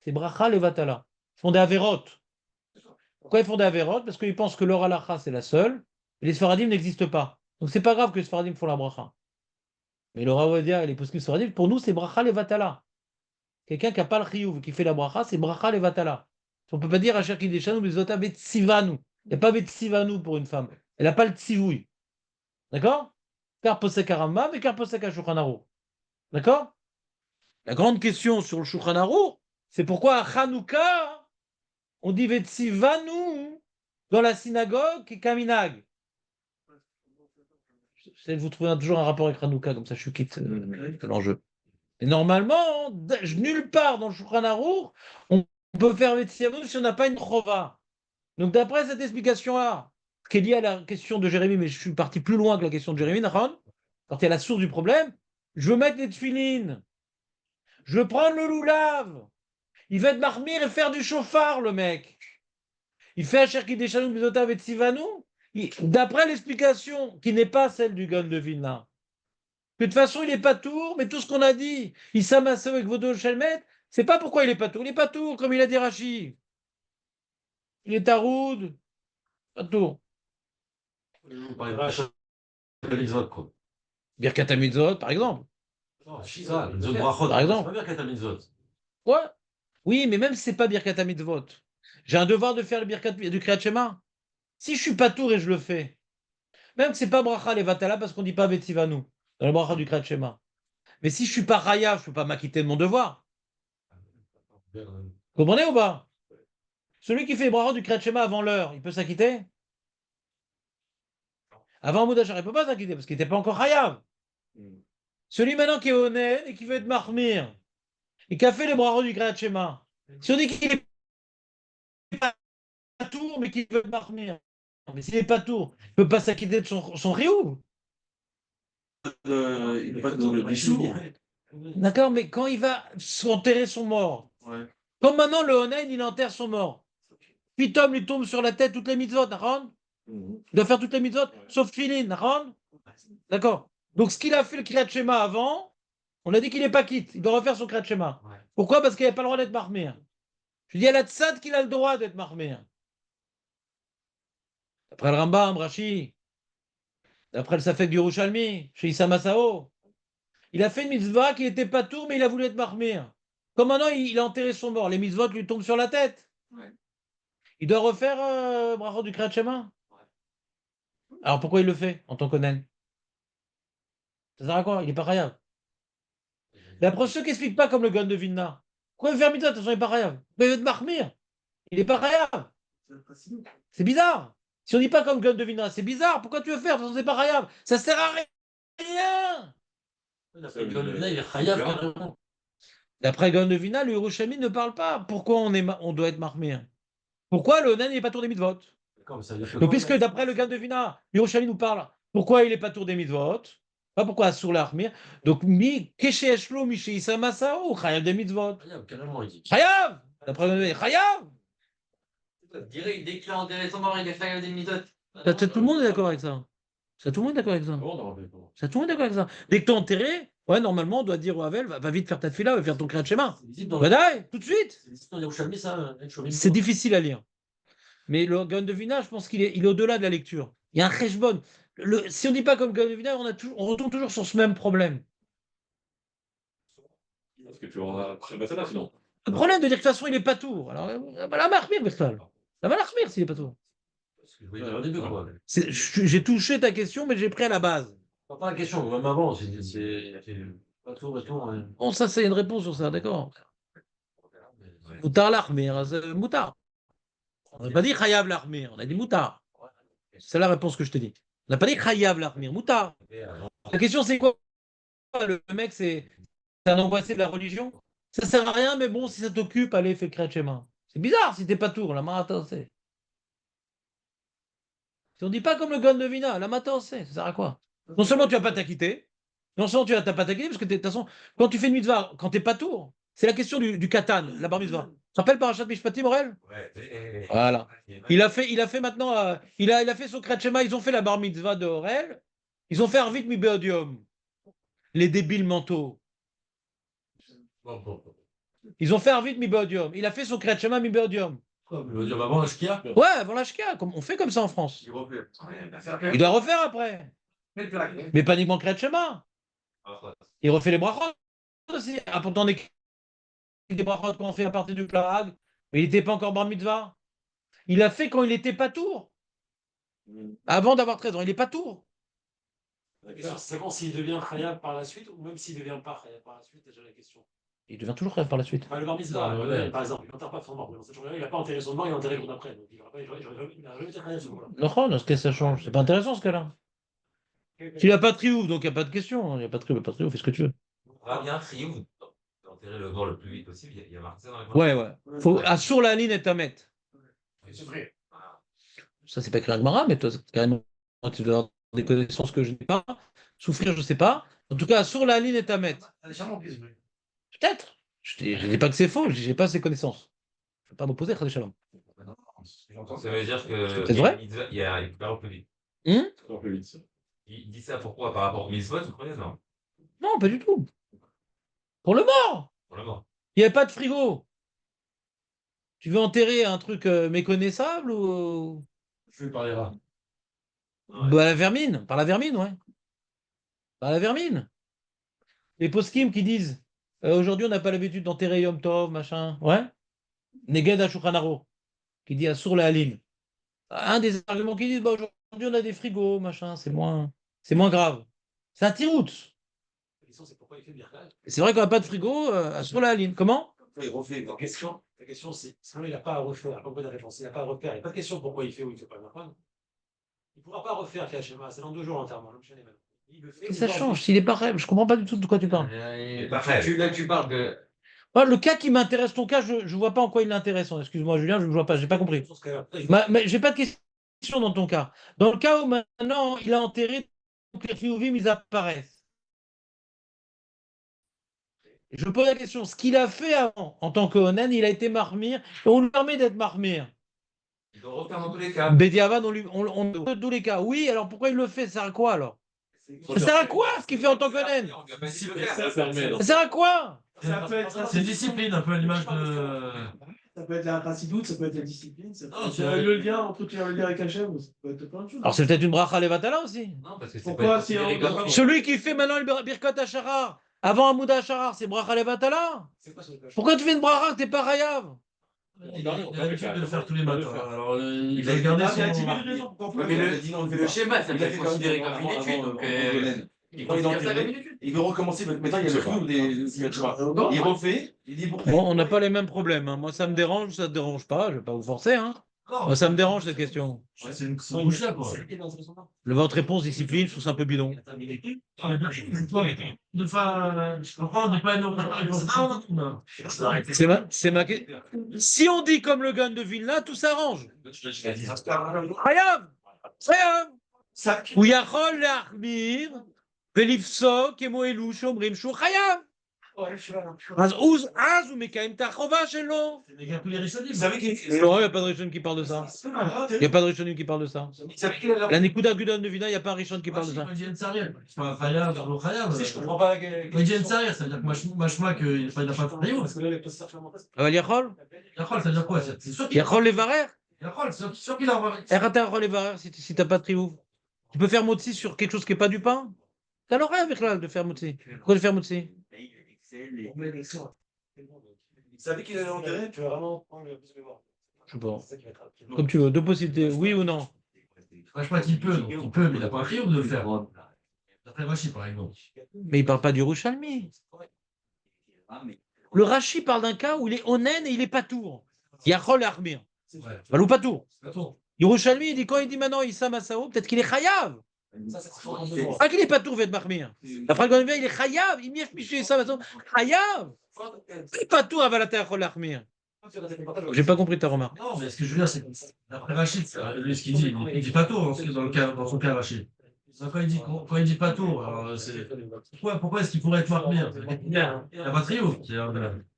C'est bracha levatala. Ils font des averot. Pourquoi ils font des averot? Parce qu'ils pensent que leur halacha, c'est la seule. Et les Sfaradim n'existent pas. Donc c'est pas grave que les Sfaradim font la bracha. Mais le Ravadia et les poskim Sfaradim, pour nous, c'est bracha levatala. Quelqu'un qui n'a pas le chiyuv, qui fait la bracha, c'est bracha levatala. On ne peut pas dire Asher Kideshanu, mais Zota Betsivanu. Il n'y a pas Betsivanu pour une femme. Elle n'a pas le tzivouï. D'accord? Car posek Rambam et car posek Shulchan Aruch. D'accord? La grande question sur le Shulchan Aruch, c'est pourquoi à Hanouka, on dit Vetsivanu dans la synagogue et Kaminag. J'essaie de vous trouver toujours un rapport avec Hanouka, comme ça je suis quitte l'enjeu. Et normalement, nulle part dans le Shulchan Aruch, on peut faire Vetsivanu si on n'a pas une chova. Donc d'après cette explication-là, qui est liée à la question de Jérémie, mais je suis parti plus loin que la question de Jérémie, Nachon, quand il y a la source du problème, je veux mettre les tefilines, je veux prendre le loulav, il va être marmire et faire du chauffard, le mec. Il fait un cherki des chanouk bizotav et tsivanou, d'après l'explication, qui n'est pas celle du Gaon de Vilna, que de toute façon il n'est pas tour, mais tout ce qu'on a dit, il s'amasse avec Vodo Shelmet, c'est pas pourquoi il n'est pas tour, comme il a dit Rashi. Il est taroud, pas tour. Vous parlez de l'Exode, quoi. Birkat Hamizot, par exemple. Non, Shiza, les autres brachot. Par exemple. C'est pas bien Katamizot. Ouais. Oui, mais même si c'est pas Birkat Hamizot, j'ai un devoir de faire le Birkat du Kriyat Shema. Si je suis pas tour et je le fais, même que c'est pas Bracha Levatala parce qu'on dit pas Betzivanu dans le Bracha du Kriyat Shema. Mais si je suis pas Raya, je peux pas m'acquitter de mon devoir. Vous comprenez ou pas? Celui qui fait le Bracha du Kriyat Shema avant l'heure, il peut s'acquitter? Avant Moudachar, il peut pas s'acquitter parce qu'il n'était pas encore Hayav. Celui maintenant qui est honnête et qui veut être Mahmir et qui a fait les Bracha du Kriyat Shema, si on dit qu'il est pas tour mais qu'il veut être Mahmir, mais s'il n'est pas tour, il ne peut pas s'acquitter de son Rioux. Il n'est pas dans le bichou. D'accord, mais quand il va enterrer son mort, Ouais. comme maintenant le Onen, il enterre son mort, puis Tom lui tombe sur la tête toutes les mitzvot, d'accord? Il doit faire toutes les mitzvot, sauf Filin, d'accord? D'accord. Donc ce qu'il a fait le Kriyat Shema avant, on a dit qu'il n'est pas quitte, il doit refaire son Kriyat Shema. Ouais. Pourquoi? Parce qu'il n'a pas le droit d'être marmir. Je dis à la Tzad qu'il a le droit d'être marmir. D'après le Rambam, Rashi, d'après le Safek du Yerushalmi, chez Issa Masao, il a fait une mitzvah qui n'était pas tour, mais il a voulu être marmir. Comme maintenant, il a enterré son mort, les mitzvot lui tombent sur la tête. Ouais. Il doit refaire Brachot du Kriyat Shema. Alors pourquoi il le fait en tant qu'Onen? Ça sert à quoi? Il n'est pas Chayav. D'après ceux qui n'expliquent pas comme le Gaon de Vilna, pourquoi il veut faire mitzvah? De toute façon, il n'est pas Chayav. Mais il veut être marmir. Il n'est pas Chayav. C'est bizarre. Si on ne dit pas comme Gaon de Vilna, c'est bizarre. Pourquoi tu veux faire? De toute façon, c'est pas Chayav. Ça sert à rien. D'après le Gaon de Vilna, il est Chayav carrément. D'après Gaon de Vilna, le Yerushalmi ne parle pas. Pourquoi on doit être marmir? Pourquoi le Onen n'est pas tour des mitzvot? D'accord, mais ça veut dire que Donc, puisque d'après le Gaon de Vilna, Yerushalmi nous parle, pourquoi il n'est pas tour des mitzvot? Pas pourquoi sur l'armir. Donc, mi kesheshlo mi sheisa masao, chayav des mitzvot. Chayav, carrément, il dit. Chayav! D'après le Gaon de Vilna, chayav! Direct, dès qu'il a enterré son mort, il a fait des mitzvot. Tout le monde est d'accord avec ça. Ça, tout le monde est d'accord avec ça. Bon, on aurait fait comment? Ça, tout le monde est d'accord avec ça. Dès que tu es enterré, ouais, normalement, on doit dire au Havel, va vite faire ta fila, va faire ton Kriyat Shema. C'est visible dans Bah, d'ailleurs, tout de suite. c'est visible dans Yerushalmi, ça, C'est difficile à lire. Mais le Gaon de Vilna, je pense qu'il est au-delà de la lecture. Il y a un cheshbon. Si on ne dit pas comme Gad Vina, on retourne toujours sur ce même problème. Parce que tu auras après Batala, sinon. Le problème de dire que de toute façon, il n'est pas tour. Alors, la marmire, Bertal. La marmire s'il n'est pas tour. Ce que je voulais dire au début, quoi. J'ai touché ta question, mais j'ai pris à la base. Pas la question, même avant, c'est pas tout, ouais. Bon, ça, c'est une réponse sur ça, d'accord. Moutar l'armir, moutar. On n'a pas dit chayav l'armir, on a dit moutar. C'est la réponse que je te dis. On n'a pas dit chayav l'armir, moutar. La question, c'est quoi? Le mec, c'est un angoissé de la religion? Ça sert à rien, mais bon, si ça t'occupe, allez, fais le créat schéma. C'est bizarre si t'es pas tour, la marathon, c'est. Si on dit pas comme le gon de Vina, la matin, c'est. Ça sert à quoi? Non seulement tu vas pas t'acquitter, non seulement tu vas pas t'acquitter, parce que de toute façon, quand tu fais une mitzvah, quand t'es pas tour, c'est la question du katan, la bar mitzvah. Tu te rappelles Parashat Mishpatim, Morel? Ouais. Voilà. Il a fait maintenant, il a fait son créat schéma, ils ont fait la bar mitzvah de Orel, ils ont fait Arvit mi beodium. Les débiles mentaux. Ils ont fait Arvit mi beodium. Il a fait son créat schéma mi beodium. Je veux dire, avant la Shkia. Ouais, avant la Shkia, on fait comme ça en France. Il doit refaire après. Mais pas uniquement créat schéma. Il refait les brachot aussi. Ah, pourtant, des brachot qu'on fait à partir du Plag, mais il n'était pas encore bar mitzvah. Il a fait quand il n'était pas tour. Avant d'avoir 13 ans, il n'est pas tour. C'est bon s'il devient khayab par la suite ou même s'il ne devient pas khayab par la suite, déjà la question. Il devient toujours khayab par la suite. Enfin, le bar mitzvah, Non, ouais. par exemple, il n'enterre pas son mort. Il n'a pas enterré son mort, il a enterré le jour d'après. Donc il n'a jamais été khayab ce jour-là. Non, est-ce que ça change? C'est pas intéressant ce cas-là. S'il n'a pas de triouf, donc il n'y a pas de question. Il n'y a pas de triouf, fais ce que tu veux. Ah, bien, Triouf, d'enterrer le corps le plus vite possible. Il y a marqué ça dans les Ouais. Faut sur la ligne et ta mettre. C'est vrai. Ça, c'est pas écrit Agmara, mais toi, c'est carrément, tu dois avoir des connaissances que je n'ai pas. Souffrir, je ne sais pas. En tout cas, sur la ligne et ta mettre. Peut-être. Je ne dis pas que c'est faux, je n'ai pas ces connaissances. Je ne vais pas m'opposer à Khadé Shalom. Ça veut dire que. C'est vrai? Il parle plus vite. Un peu vite. Il dit ça pourquoi? Par rapport au mitzvot, vous croyez? Non. Non, pas du tout. Pour le mort. Pour le mort. Il n'y avait pas de frigo. Tu veux enterrer un truc méconnaissable ou. Je vais parler là. Ouais. Bah, la vermine. Par la vermine, ouais. Par la vermine. Les poskim qui disent aujourd'hui, on n'a pas l'habitude d'enterrer Yom Tov, machin. Ouais. Neged Shulchan Aruch, qui dit Assur la Halim. Un des arguments qui disent bah, aujourd'hui, on a des frigos, machin, c'est moins grave. C'est un tirout. La question, c'est pourquoi il fait Birkal. C'est vrai qu'on n'a pas de frigo Assur la Halim. Comment? Il refait la question. La question, c'est sinon, il n'a pas à refaire. Pourquoi la réponse? Il n'a pas à refaire. Il n'y a pas de question pourquoi il fait ou il ne fait pas. Il ne pourra pas refaire Kachema. C'est dans 2 jours l'enterrement. Il le fait. Ça change. S'il est pas rêve, je comprends pas du tout de quoi tu parles. Là, tu parles de. Ouais, le cas qui m'intéresse, ton cas, je ne vois pas en quoi il est intéressant. Excuse-moi, Julien, je ne vois pas, j'ai pas compris. Mais j'ai pas de question dans ton cas. Dans le cas où maintenant il a enterré, donc les Riouvim, ils apparaissent. Je pose la question, ce qu'il a fait avant, en tant que Onan, il a été marmire, et on lui permet d'être marmire. Il doit refaire dans tous les cas. Bédiavad, on dans tous les cas. Oui, alors pourquoi il le fait? Ça sert à quoi alors? Ça sert à quoi ce qu'il fait en tant que Onan? Ça sert à quoi? C'est discipline, un peu à l'image de. Ça peut être la chassidoute, ça peut être la discipline, ça peut Non, être le lien entre tu le lien avec Hachem, ça peut être plein de choses. Alors c'est peut-être une bracha levatala aussi. Non, parce que c'est Pourquoi, pas si considéré on- comme- Celui qui fait maintenant le Birkot Hacharar, avant Amouda Hacharar, c'est bracha levatala. Pourquoi tu fais une bracha que t'es pas Hayav? Il a l'habitude de le faire tous les matins. Alors, il a va garder Ah, il y a 10 000 son. raisons pour Ouais, mais le schéma, ça il peut a être fait considéré comme comme une une étude, étude. donc, il Quand il considère ça enterré, comme une étude. il veut recommencer. Maintenant, il y a le flux ou il refait, il dit bon. Bon, on n'a pas les mêmes problèmes. Hein. Moi, ça me dérange, ça te dérange pas. Je vais pas vous forcer. Hein. Moi, ça me dérange cette question. C'est une bouche là, quoi. Votre réponse discipline, je trouve ça un peu bidon. De faire. Je comprends, de pas être. C'est ma question. Si on dit comme le gun de Vilna, tout s'arrange. Hayav, Hayav. Ou Yachol להחמיר ולפסוק כמו אלו שאומרים שהוא חייב. אז הוא מקיים את החובה שלו. Vous savez qu'il Non, il n'y a pas de Rishon qui parle de ça. Il n'y a pas de Rishonim qui parle de ça. La Nikuda Gudan de Vina, il n'y a pas un Rishon qui parle de ça. Si je comprends pas. c'est-à-dire que machma qu'il n'a pas de Parce que là, les posters fermentés. אבל יכול? ça veut dire quoi? C'est sûr יכול לברר? Yarol, c'est sûr qu'il a. Errata Rolevarer si tu n'as pas de triomphe. Tu peux faire motzi sur quelque chose qui n'est pas du pain? T'as l'oreille avec là de faire motzi. Pourquoi de faire motzi? Il savait qu'il allait enterrer. Tu vas vraiment prendre le plus de mémoire. Je sais pas. C'est ça qui va être rapide. Comme tu veux. Deux possibilités. Oui ou non? Je sais pas qu'il peut, donc il peut, mais il n'a pas un triomphe de le faire. D'après Rachi, par exemple. Mais il parle pas du Rouchalmi. Le Rashi parle d'un cas où il est onen et il est patour. Yachol Armir. Ouais. Valou patour. Attends. Yerushalmi, il dit quand il dit maintenant Issa Masao, peut-être qu'il est chayav. Ça, c'est trop besoin. Pas qu'il est patour, Ved Marmir. Après le Gonvia, il est chayav. Il m'y a fiché Issa Masao. Chayav. Il est patour à Valata Yachol Armir. J'ai pas compris ta remarque. Non, mais ce que je veux dire, c'est que d'après Rachid, lui, ce qu'il dit, il dit pas tout dans son cas, Rachid. Donc, quand il dit pas tout, alors, pourquoi est-ce qu'il pourrait être Marmir? Il n'y a pas de triomphe.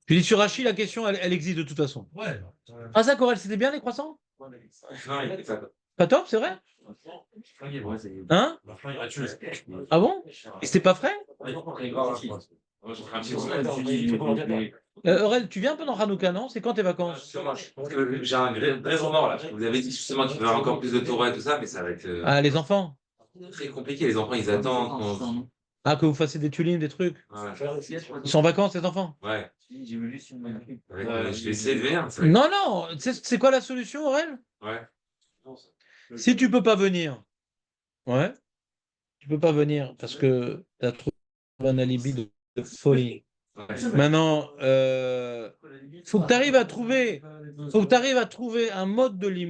Tu dis sur Rachi, la question, elle existe de toute façon. Ouais. Ah, ça, Corel, c'était bien les croissants? Pas top, c'est vrai? Hein? Ah bon? Et c'était pas frais? Aurel, tu viens pendant Hanouka, non? C'est quand tes vacances? Parce que j'ai un raison nord là. Vous avez dit justement qu'il y aurait encore plus de Torah et tout ça, mais ça va être Ah, les enfants? très compliqué. Les enfants, ils attendent. Ah, que vous fassiez des tulines, des trucs. Ouais. Ils sont en vacances, les enfants? Ouais. J'ai vu sur mon équipe. Je vais essayer de venir. ça va être- Non, non. C'est quoi la solution, Aurel? Ouais. Si tu peux pas venir, ouais, tu peux pas venir parce que tu as trouvé un alibi de folie. Ouais. Maintenant, faut que tu arrives à trouver un mode de limite.